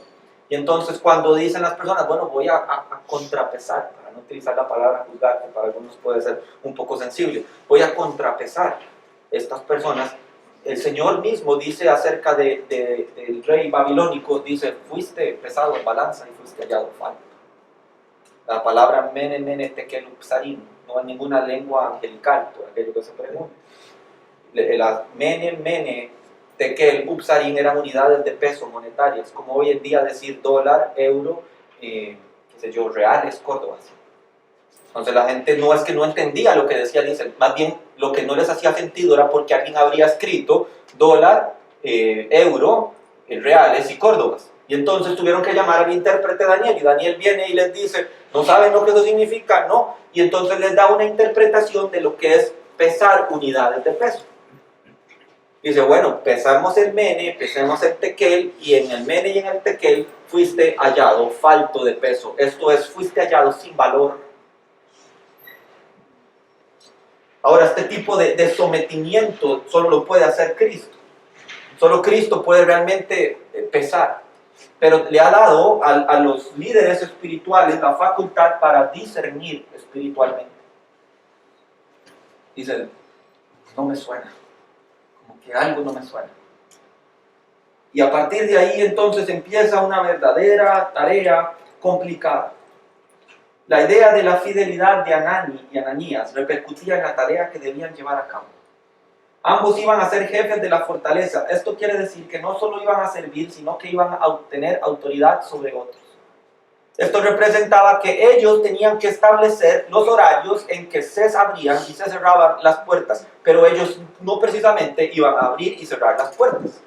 Y entonces cuando dicen las personas, bueno, voy a contrapesar, para no utilizar la palabra juzgar, que para algunos puede ser un poco sensible, voy a contrapesar estas personas. El Señor mismo dice acerca del rey babilónico, dice, fuiste pesado en balanza y fuiste hallado falto. La palabra mene, mene, tekel, upsarim, no hay ninguna lengua angelical, por aquello que se pregunta. Las mene, mene, tekel, upsarim eran unidades de peso monetarias, como hoy en día decir dólar, euro, qué sé yo, reales, córdobas. Entonces la gente no es que no entendía lo que decía, dicen, más bien lo que no les hacía sentido era porque alguien habría escrito dólar, euro, reales y córdobas. Y entonces tuvieron que llamar al intérprete Daniel, y Daniel viene y les dice, ¿no saben lo que eso significa? No. Y entonces les da una interpretación de lo que es pesar unidades de peso. Dice, bueno, pesamos el mene, pesemos el tekel, y en el mene y en el tekel fuiste hallado falto de peso. Esto es, fuiste hallado sin valor. Ahora, este tipo de sometimiento solo lo puede hacer Cristo. Solo Cristo puede realmente pesar. Pero le ha dado a los líderes espirituales la facultad para discernir espiritualmente. Dicen, no me suena. Como que algo no me suena. Y a partir de ahí entonces empieza una verdadera tarea complicada. La idea de la fidelidad de Anani y Ananías repercutía en la tarea que debían llevar a cabo. Ambos iban a ser jefes de la fortaleza. Esto quiere decir que no solo iban a servir, sino que iban a obtener autoridad sobre otros. Esto representaba que ellos tenían que establecer los horarios en que se abrían y se cerraban las puertas, pero ellos no precisamente iban a abrir y cerrar las puertas.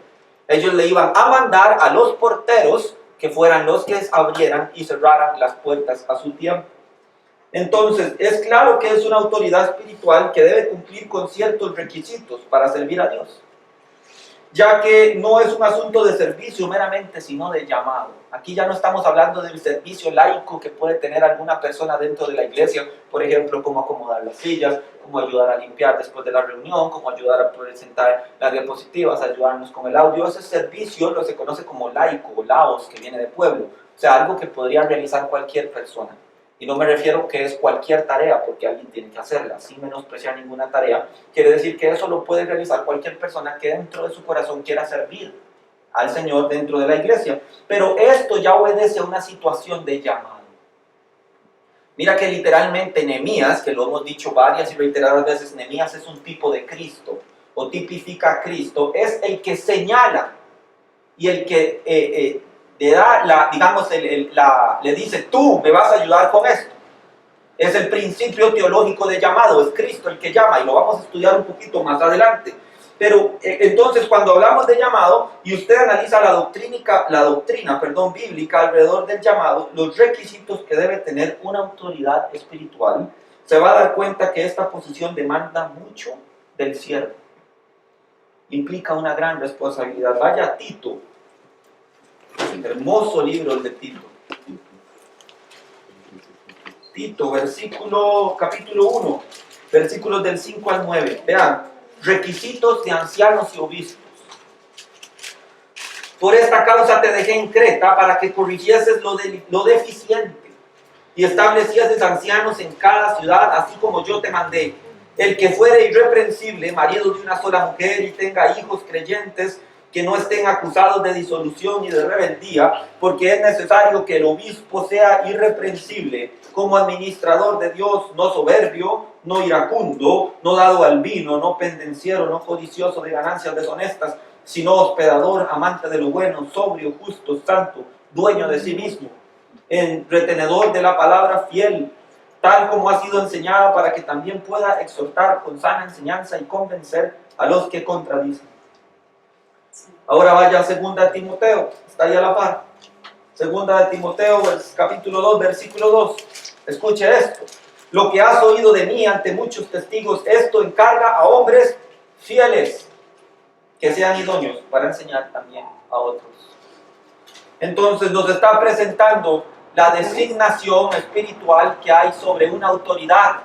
Ellos le iban a mandar a los porteros que fueran los que abrieran y cerraran las puertas a su tiempo. Entonces, es claro que es una autoridad espiritual que debe cumplir con ciertos requisitos para servir a Dios, ya que no es un asunto de servicio meramente, sino de llamado. Aquí ya no estamos hablando del servicio laico que puede tener alguna persona dentro de la iglesia, por ejemplo, cómo acomodar las sillas, cómo ayudar a limpiar después de la reunión, cómo ayudar a presentar las diapositivas, ayudarnos con el audio. Ese servicio lo se conoce como laico o laos, que viene de pueblo, o sea, algo que podría realizar cualquier persona. Y no me refiero que es cualquier tarea, porque alguien tiene que hacerla, sin menospreciar ninguna tarea. Quiere decir que eso lo puede realizar cualquier persona que dentro de su corazón quiera servir al Señor dentro de la iglesia. Pero esto ya obedece a una situación de llamado. Mira que literalmente Nehemías, que lo hemos dicho varias y reiteradas veces, Nehemías es un tipo de Cristo, o tipifica a Cristo, es el que señala y el que le da, digamos, le dice, tú me vas a ayudar con esto. Es el principio teológico de llamado, es Cristo el que llama, y lo vamos a estudiar un poquito más adelante. Pero entonces cuando hablamos de llamado, y usted analiza la doctrina bíblica alrededor del llamado, los requisitos que debe tener una autoridad espiritual, se va a dar cuenta que esta posición demanda mucho del siervo. Implica una gran responsabilidad. Vaya a Tito, el hermoso libro de Tito. Tito, capítulo 1, versículos del 5 al 9. Vean, requisitos de ancianos y obispos. Por esta causa te dejé en Creta para que corrigieses lo deficiente y establecieses ancianos en cada ciudad, así como yo te mandé. El que fuere irreprensible, marido de una sola mujer y tenga hijos creyentes, que no estén acusados de disolución y de rebeldía, porque es necesario que el obispo sea irreprensible, como administrador de Dios, no soberbio, no iracundo, no dado al vino, no pendenciero, no codicioso de ganancias deshonestas, sino hospedador, amante de lo bueno, sobrio, justo, santo, dueño de sí mismo, retenedor de la palabra fiel, tal como ha sido enseñada, para que también pueda exhortar con sana enseñanza y convencer a los que contradicen. Ahora vaya a 2 Timoteo, está ahí a la par. 2 Timoteo, capítulo 2, versículo 2. Escuche esto. Lo que has oído de mí ante muchos testigos, esto encarga a hombres fieles, que sean idóneos para enseñar también a otros. Entonces nos está presentando la designación espiritual que hay sobre una autoridad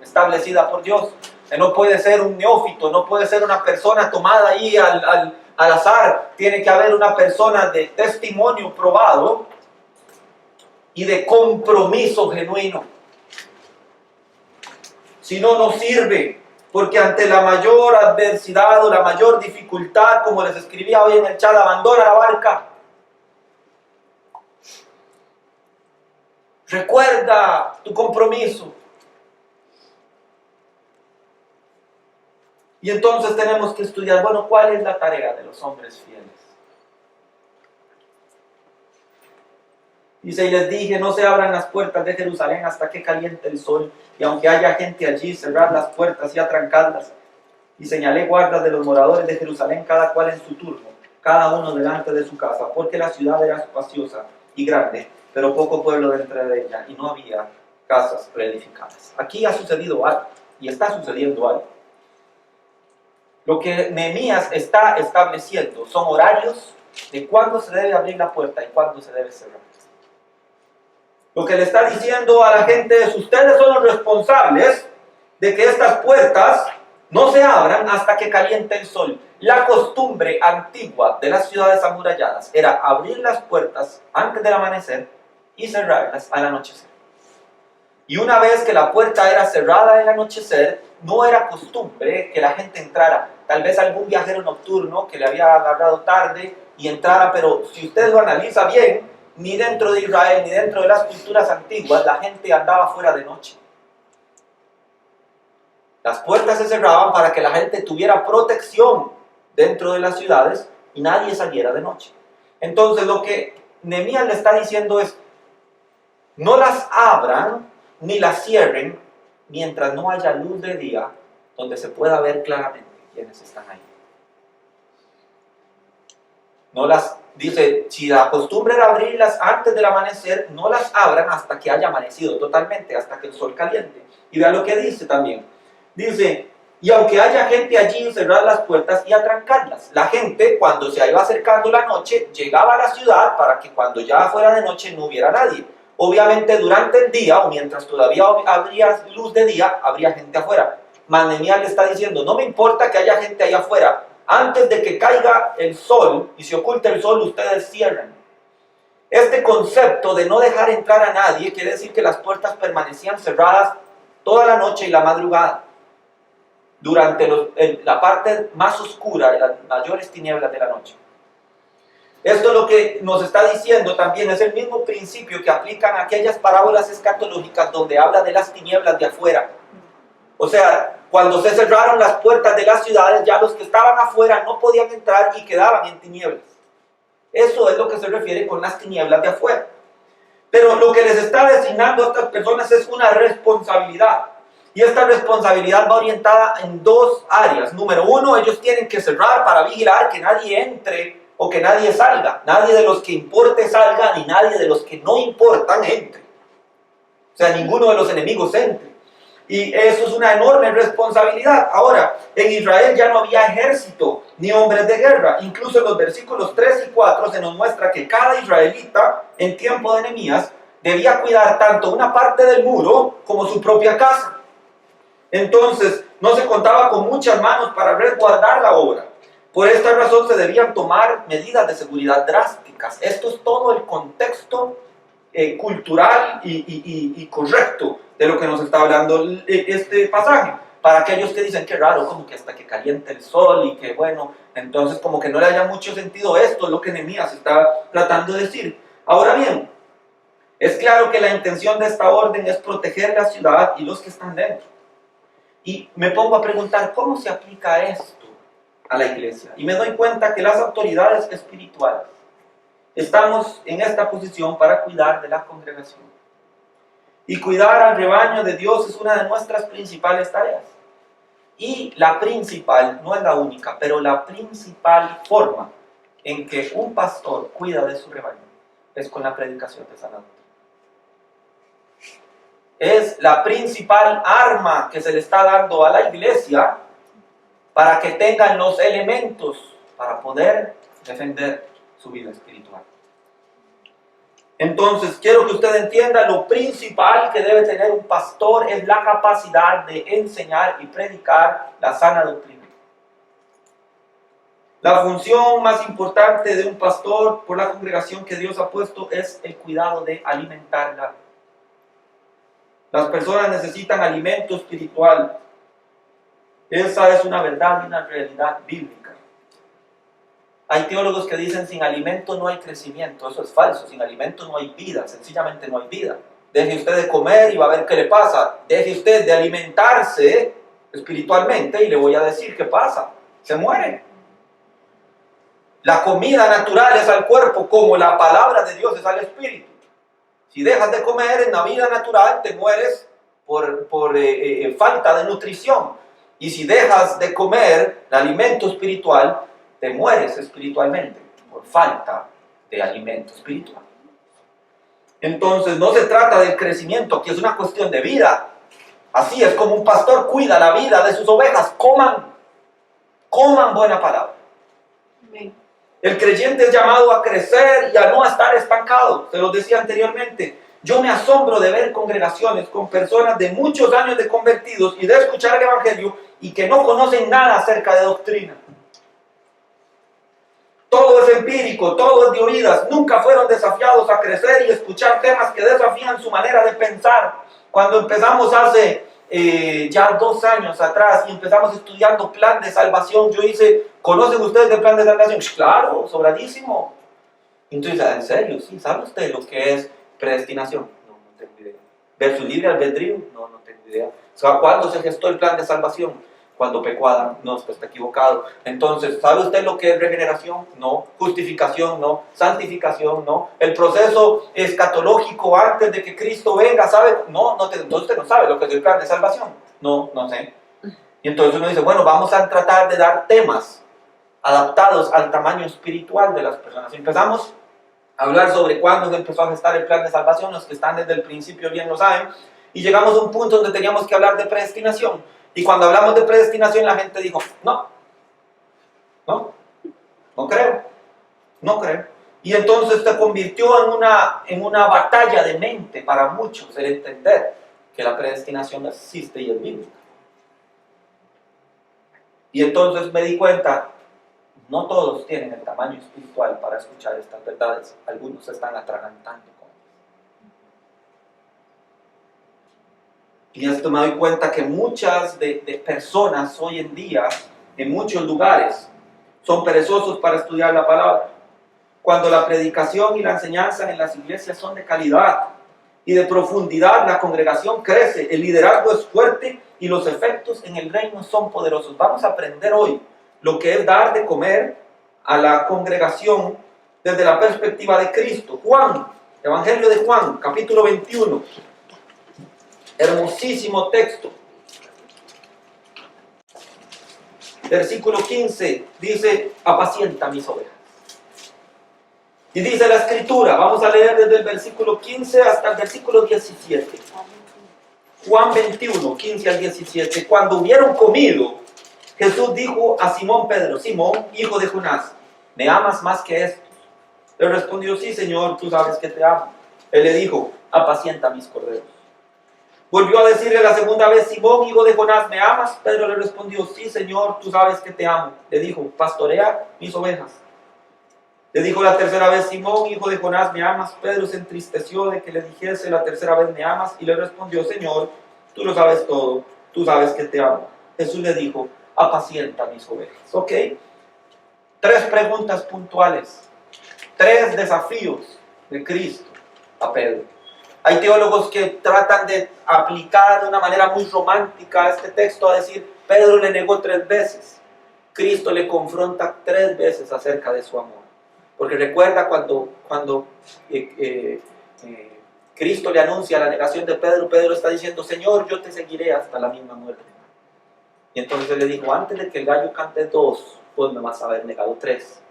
establecida por Dios. Que no puede ser un neófito, no puede ser una persona tomada ahí al azar. Tiene que haber una persona de testimonio probado y de compromiso genuino. Si no, no sirve, porque ante la mayor adversidad o la mayor dificultad, como les escribía hoy en el chat, abandona la barca. Recuerda tu compromiso. Y entonces tenemos que estudiar, bueno, ¿cuál es la tarea de los hombres fieles? Dice, y les dije, no se abran las puertas de Jerusalén hasta que caliente el sol, y aunque haya gente allí, cerrad las puertas y atrancadlas. Y señalé guardas de los moradores de Jerusalén, cada cual en su turno, cada uno delante de su casa, porque la ciudad era espaciosa y grande, pero poco pueblo dentro de ella, y no había casas reedificadas. Aquí ha sucedido algo, y está sucediendo algo. Lo que Nehemías está estableciendo son horarios de cuándo se debe abrir la puerta y cuándo se debe cerrar. Lo que le está diciendo a la gente es, ustedes son los responsables de que estas puertas no se abran hasta que caliente el sol. La costumbre antigua de las ciudades amuralladas era abrir las puertas antes del amanecer y cerrarlas al anochecer. Y una vez que la puerta era cerrada al anochecer, no era costumbre que la gente entrara. Tal vez algún viajero nocturno que le había agarrado tarde y entrara, pero si usted lo analiza bien, ni dentro de Israel, ni dentro de las culturas antiguas, la gente andaba fuera de noche. Las puertas se cerraban para que la gente tuviera protección dentro de las ciudades y nadie saliera de noche. Entonces lo que Nehemías le está diciendo es, no las abran ni las cierren mientras no haya luz de día donde se pueda ver claramente quiénes están ahí. No las, dice, si la costumbre era abrirlas antes del amanecer, no las abran hasta que haya amanecido totalmente, hasta que el sol caliente. Y vea lo que dice también. Dice, y aunque haya gente allí, cerrar las puertas y atrancarlas. La gente, cuando se iba acercando la noche, llegaba a la ciudad para que cuando ya fuera de noche no hubiera nadie. Obviamente durante el día, o mientras todavía habría luz de día, habría gente afuera. Nehemías le está diciendo, no me importa que haya gente ahí afuera. Antes de que caiga el sol y se oculte el sol, ustedes cierran. Este concepto de no dejar entrar a nadie quiere decir que las puertas permanecían cerradas toda la noche y la madrugada, durante la parte más oscura y las mayores tinieblas de la noche. Esto es lo que nos está diciendo también, es el mismo principio que aplican aquellas parábolas escatológicas donde habla de las tinieblas de afuera. O sea, cuando se cerraron las puertas de las ciudades, ya los que estaban afuera no podían entrar y quedaban en tinieblas. Eso es lo que se refiere con las tinieblas de afuera. Pero lo que les está designando a estas personas es una responsabilidad. Y esta responsabilidad va orientada en dos áreas. Número uno, ellos tienen que cerrar para vigilar que nadie entre o que nadie salga. Nadie de los que importe salga, ni nadie de los que no importan entre. O sea, ninguno de los enemigos entre. Y eso es una enorme responsabilidad. Ahora, en Israel ya no había ejército ni hombres de guerra. Incluso en los versículos 3 y 4 se nos muestra que cada israelita en tiempo de Nehemías debía cuidar tanto una parte del muro como su propia casa. Entonces, no se contaba con muchas manos para resguardar la obra. Por esta razón se debían tomar medidas de seguridad drásticas. Esto es todo el contexto cultural y correcto de lo que nos está hablando este pasaje. Para aquellos que dicen que raro, como que hasta que caliente el sol y que bueno, entonces como que no le haya mucho sentido esto, es lo que Nehemías está tratando de decir. Ahora bien, es claro que la intención de esta orden es proteger la ciudad y los que están dentro. Y me pongo a preguntar, ¿cómo se aplica esto a la iglesia? Y me doy cuenta que las autoridades espirituales estamos en esta posición para cuidar de la congregación. Y cuidar al rebaño de Dios es una de nuestras principales tareas. Y la principal, no es la única, pero la principal forma en que un pastor cuida de su rebaño es con la predicación de sana doctrina. Es la principal arma que se le está dando a la iglesia para que tengan los elementos para poder defender su vida espiritual. Entonces, quiero que usted entienda, lo principal que debe tener un pastor es la capacidad de enseñar y predicar la sana doctrina. La función más importante de un pastor por la congregación que Dios ha puesto es el cuidado de alimentarla. Las personas necesitan alimento espiritual. Esa es una verdad y una realidad bíblica. Hay teólogos que dicen sin alimento no hay crecimiento. Eso es falso. Sin alimento no hay vida. Sencillamente no hay vida. Deje usted de comer y va a ver qué le pasa. Deje usted de alimentarse espiritualmente y le voy a decir qué pasa. Se muere. La comida natural es al cuerpo como la palabra de Dios es al espíritu. Si dejas de comer en la vida natural te mueres por falta de nutrición. Y si dejas de comer el alimento espiritual, te mueres espiritualmente por falta de alimento espiritual. Entonces no se trata del crecimiento, que es una cuestión de vida. Así es como un pastor cuida la vida de sus ovejas. Coman buena palabra. Amén. El creyente es llamado a crecer y a no estar estancado. Se lo decía anteriormente. Yo me asombro de ver congregaciones con personas de muchos años de convertidos y de escuchar el evangelio y que no conocen nada acerca de doctrina. Todo es empírico, todo es de oídas. Nunca fueron desafiados a crecer y escuchar temas que desafían su manera de pensar. Cuando empezamos hace ya 2 años atrás y empezamos estudiando plan de salvación, yo hice, ¿conocen ustedes el plan de salvación? Claro, sobradísimo. Entonces, ¿en serio? Sí, ¿sabe usted lo que es predestinación? No tengo idea. ¿Versus libre albedrío? No tengo idea. O sea, ¿cuándo se gestó el plan de salvación? Cuando pecó Adán. No, pues está equivocado. Entonces, ¿sabe usted lo que es regeneración? No. ¿Justificación? No. ¿Santificación? No. ¿El proceso escatológico antes de que Cristo venga? ¿Sabe? No, entonces usted no sabe lo que es el plan de salvación. No sé. Y entonces uno dice, bueno, vamos a tratar de dar temas adaptados al tamaño espiritual de las personas. Empezamos a hablar sobre cuándo se empezó a gestar el plan de salvación. Los que están desde el principio bien lo saben. Y llegamos a un punto donde teníamos que hablar de predestinación. Y cuando hablamos de predestinación, la gente dijo, no creo. Y entonces se convirtió en una batalla de mente para muchos, el entender que la predestinación existe y es bíblica. Y entonces me di cuenta, no todos tienen el tamaño espiritual para escuchar estas verdades. Algunos se están atragantando con ellas. Y esto me doy cuenta que muchas de personas hoy en día, en muchos lugares, son perezosos para estudiar la palabra. cuando la predicación y la enseñanza en las iglesias son de calidad y de profundidad, la congregación crece, el liderazgo es fuerte y los efectos en el reino son poderosos. Vamos a aprender hoy lo que es dar de comer a la congregación desde la perspectiva de Cristo. Juan, Evangelio de Juan, capítulo 21. Hermosísimo texto. Versículo 15 dice: apacienta mis ovejas. Y dice la escritura, vamos a leer desde el versículo 15 hasta el versículo 17. Juan 21, 15 al 17. Cuando hubieron comido, Jesús dijo a Simón Pedro: Simón, hijo de Jonás, ¿me amas más que estos? Le respondió: sí, Señor, tú sabes que te amo. Él le dijo: apacienta mis corderos. Volvió a decirle la segunda vez: Simón, hijo de Jonás, ¿me amas? Pedro le respondió: sí, Señor, tú sabes que te amo. Le dijo: pastorea mis ovejas. Le dijo la tercera vez: Simón, hijo de Jonás, ¿me amas? Pedro se entristeció de que le dijese la tercera vez: ¿me amas? Y le respondió: Señor, tú lo sabes todo, tú sabes que te amo. Jesús le dijo: apacienta mis ovejas. ¿Ok? 3 preguntas puntuales, 3 desafíos de Cristo a Pedro. Hay teólogos que tratan de aplicar de una manera muy romántica este texto, a decir: Pedro le negó 3 veces. Cristo le confronta 3 veces acerca de su amor. Porque recuerda cuando Cristo le anuncia la negación de Pedro, Pedro está diciendo: Señor, yo te seguiré hasta la misma muerte. Y entonces él le dijo: antes de que el gallo cante 2, pues me vas a haber negado 3.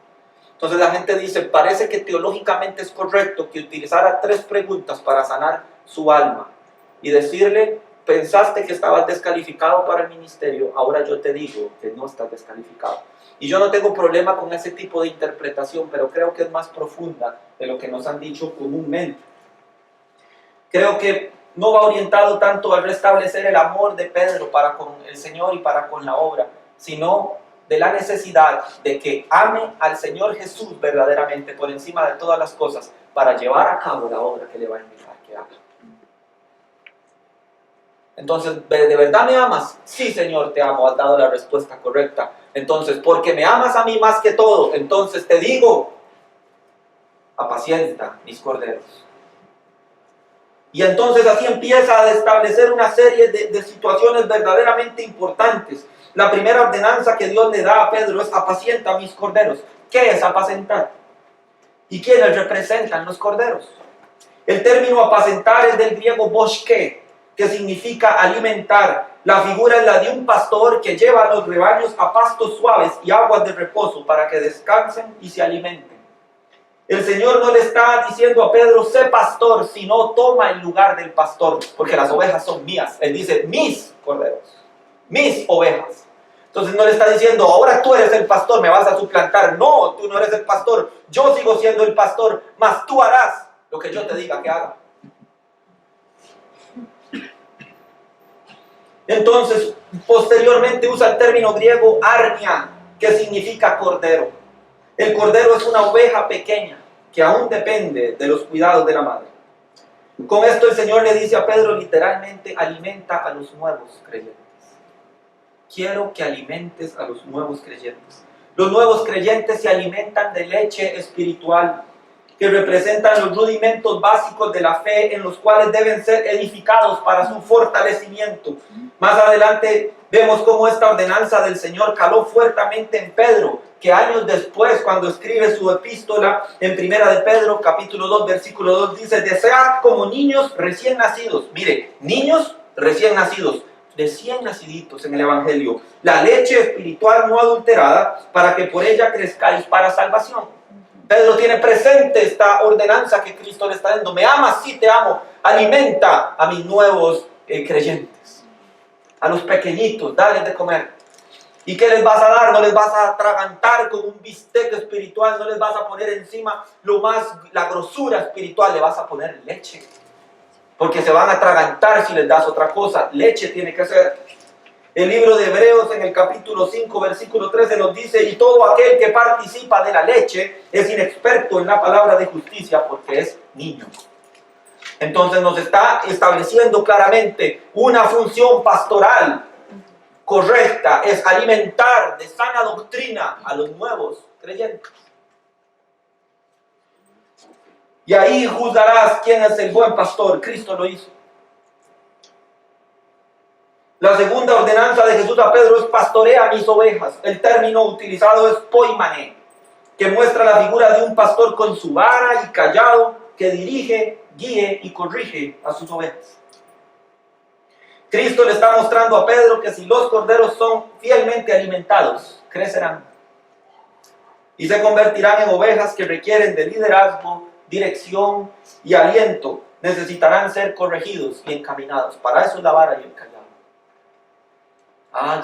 Entonces la gente dice: parece que teológicamente es correcto que utilizara 3 preguntas para sanar su alma y decirle: pensaste que estabas descalificado para el ministerio, ahora yo te digo que no estás descalificado. Y yo no tengo problema con ese tipo de interpretación, pero creo que es más profunda de lo que nos han dicho comúnmente. Creo que no va orientado tanto al restablecer el amor de Pedro para con el Señor y para con la obra, sino de la necesidad de que ame al Señor Jesús verdaderamente por encima de todas las cosas para llevar a cabo la obra que le va a invitar que haga. Entonces, ¿de verdad me amas? Sí, Señor, te amo, has dado la respuesta correcta. Entonces, porque me amas a mí más que todo, entonces te digo: apacienta mis corderos. Y entonces así empieza a establecer una serie de situaciones verdaderamente importantes. La primera ordenanza que Dios le da a Pedro es: apacienta mis corderos. ¿Qué es apacentar? ¿Y quiénes representan los corderos? El término apacentar es del griego boshke, que significa alimentar. La figura es la de un pastor que lleva a los rebaños a pastos suaves y aguas de reposo para que descansen y se alimenten. El Señor no le está diciendo a Pedro: sé pastor, sino toma el lugar del pastor, porque las ovejas son mías. Él dice: mis corderos, mis ovejas. Entonces no le está diciendo: ahora tú eres el pastor, me vas a suplantar. No, tú no eres el pastor, yo sigo siendo el pastor, mas tú harás lo que yo te diga que haga. Entonces, posteriormente usa el término griego arnia, que significa cordero. El cordero es una oveja pequeña que aún depende de los cuidados de la madre. Con esto el Señor le dice a Pedro literalmente: alimenta a los nuevos creyentes. Quiero que alimentes a los nuevos creyentes. Los nuevos creyentes se alimentan de leche espiritual, que representan los rudimentos básicos de la fe en los cuales deben ser edificados para su fortalecimiento. Más adelante vemos cómo esta ordenanza del Señor caló fuertemente en Pedro, que años después, cuando escribe su epístola en Primera de Pedro, capítulo 2, versículo 2, dice: desead como niños recién nacidos. Mire, niños recién nacidos, recién naciditos en el Evangelio, la leche espiritual no adulterada, para que por ella crezcáis para salvación. Pedro tiene presente esta ordenanza que Cristo le está dando: me amas, sí te amo, alimenta a mis nuevos creyentes, a los pequeñitos, dale de comer. ¿Y qué les vas a dar? No les vas a atragantar con un bistec espiritual, no les vas a poner encima la grosura espiritual, le vas a poner leche, porque se van a atragantar si les das otra cosa. Leche tiene que ser. El libro de Hebreos en el capítulo 5, versículo 13 nos dice: y todo aquel que participa de la leche es inexperto en la palabra de justicia, porque es niño. Entonces nos está estableciendo claramente una función pastoral correcta, es alimentar de sana doctrina a los nuevos creyentes. Y ahí juzgarás quién es el buen pastor. Cristo lo hizo. La segunda ordenanza de Jesús a Pedro es pastorea mis ovejas. El término utilizado es poimane, que muestra la figura de un pastor con su vara y callado que dirige, guíe y corrige a sus ovejas. Cristo le está mostrando a Pedro que si los corderos son fielmente alimentados, crecerán y se convertirán en ovejas que requieren de liderazgo, dirección y aliento. Necesitarán ser corregidos y encaminados. Para eso es la vara y el callado.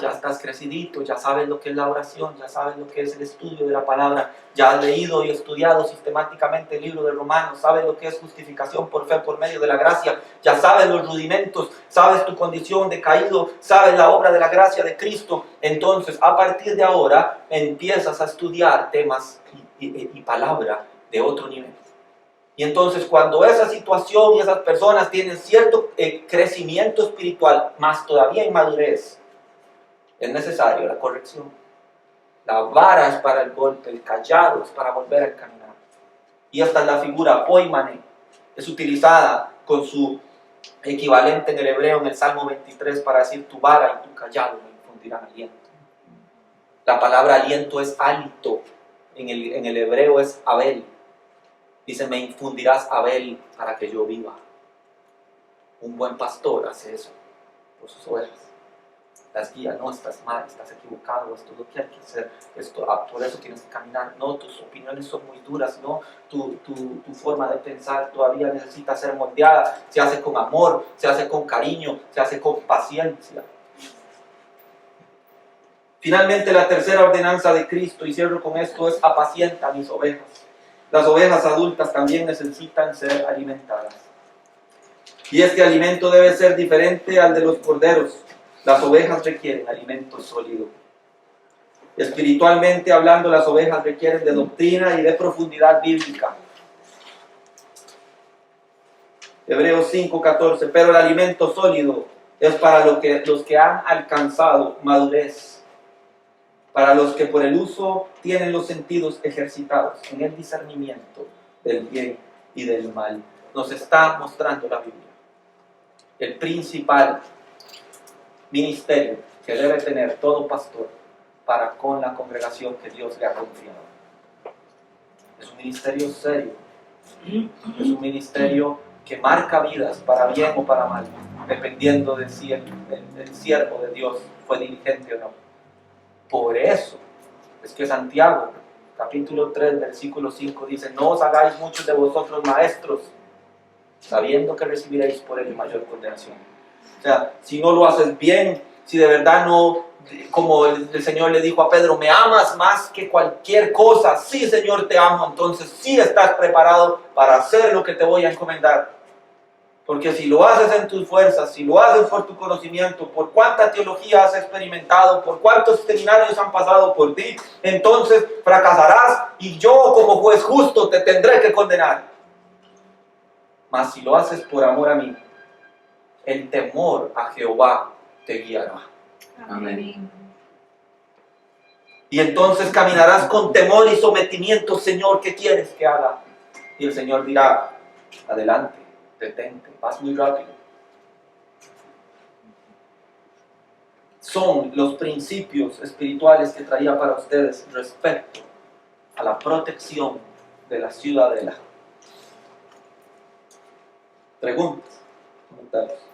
Ya estás crecidito, ya sabes lo que es la oración, ya sabes lo que es el estudio de la palabra, ya has leído y estudiado sistemáticamente el libro de Romanos, sabes lo que es justificación por fe por medio de la gracia, ya sabes los rudimentos, sabes tu condición de caído, sabes la obra de la gracia de Cristo. Entonces, a partir de ahora, empiezas a estudiar temas y palabra de otro nivel. Y entonces, cuando esa situación y esas personas tienen cierto crecimiento espiritual, más todavía en madurez, es necesario la corrección. La vara es para el golpe, el callado es para volver a caminar. Y esta es la figura poimane. Es utilizada con su equivalente en el hebreo en el Salmo 23 para decir tu vara y tu callado me infundirán aliento. La palabra aliento es hálito. En el hebreo es abel. Dice, me infundirás abel para que yo viva. Un buen pastor hace eso por sus ovejas. Las guías, no, estás mal, estás equivocado, esto es lo que hay que hacer, por eso tienes que caminar, no, tus opiniones son muy duras, no, tu forma de pensar todavía necesita ser moldeada, se hace con amor, se hace con cariño, se hace con paciencia. Finalmente, la tercera ordenanza de Cristo, y cierro con esto, es apacienta mis ovejas. Las ovejas adultas también necesitan ser alimentadas. Y este alimento debe ser diferente al de los corderos. Las ovejas requieren alimento sólido. Espiritualmente hablando, las ovejas requieren de doctrina y de profundidad bíblica. Hebreos 5:14, pero el alimento sólido es para los que han alcanzado madurez, para los que por el uso tienen los sentidos ejercitados en el discernimiento del bien y del mal. Nos está mostrando la Biblia. El principal ministerio que debe tener todo pastor para con la congregación que Dios le ha confiado. Es un ministerio serio, es un ministerio que marca vidas para bien o para mal, dependiendo de si el siervo de Dios fue diligente o no. Por eso es que Santiago, capítulo 3, versículo 5 dice, no os hagáis muchos de vosotros maestros, sabiendo que recibiréis por él mayor condenación. O sea, si no lo haces bien, si de verdad no, como el Señor le dijo a Pedro, me amas más que cualquier cosa, sí Señor te amo, entonces sí estás preparado para hacer lo que te voy a encomendar. Porque si lo haces en tus fuerzas, si lo haces por tu conocimiento, por cuánta teología has experimentado, por cuántos seminarios han pasado por ti, entonces fracasarás y yo como juez justo te tendré que condenar. Mas si lo haces por amor a mí, el temor a Jehová te guiará. Amén. Y entonces caminarás con temor y sometimiento. Señor, ¿qué quieres que haga? Y el Señor dirá, adelante, detente, vas muy rápido. Son los principios espirituales que traía para ustedes respecto a la protección de la ciudadela. Preguntas, comentarios.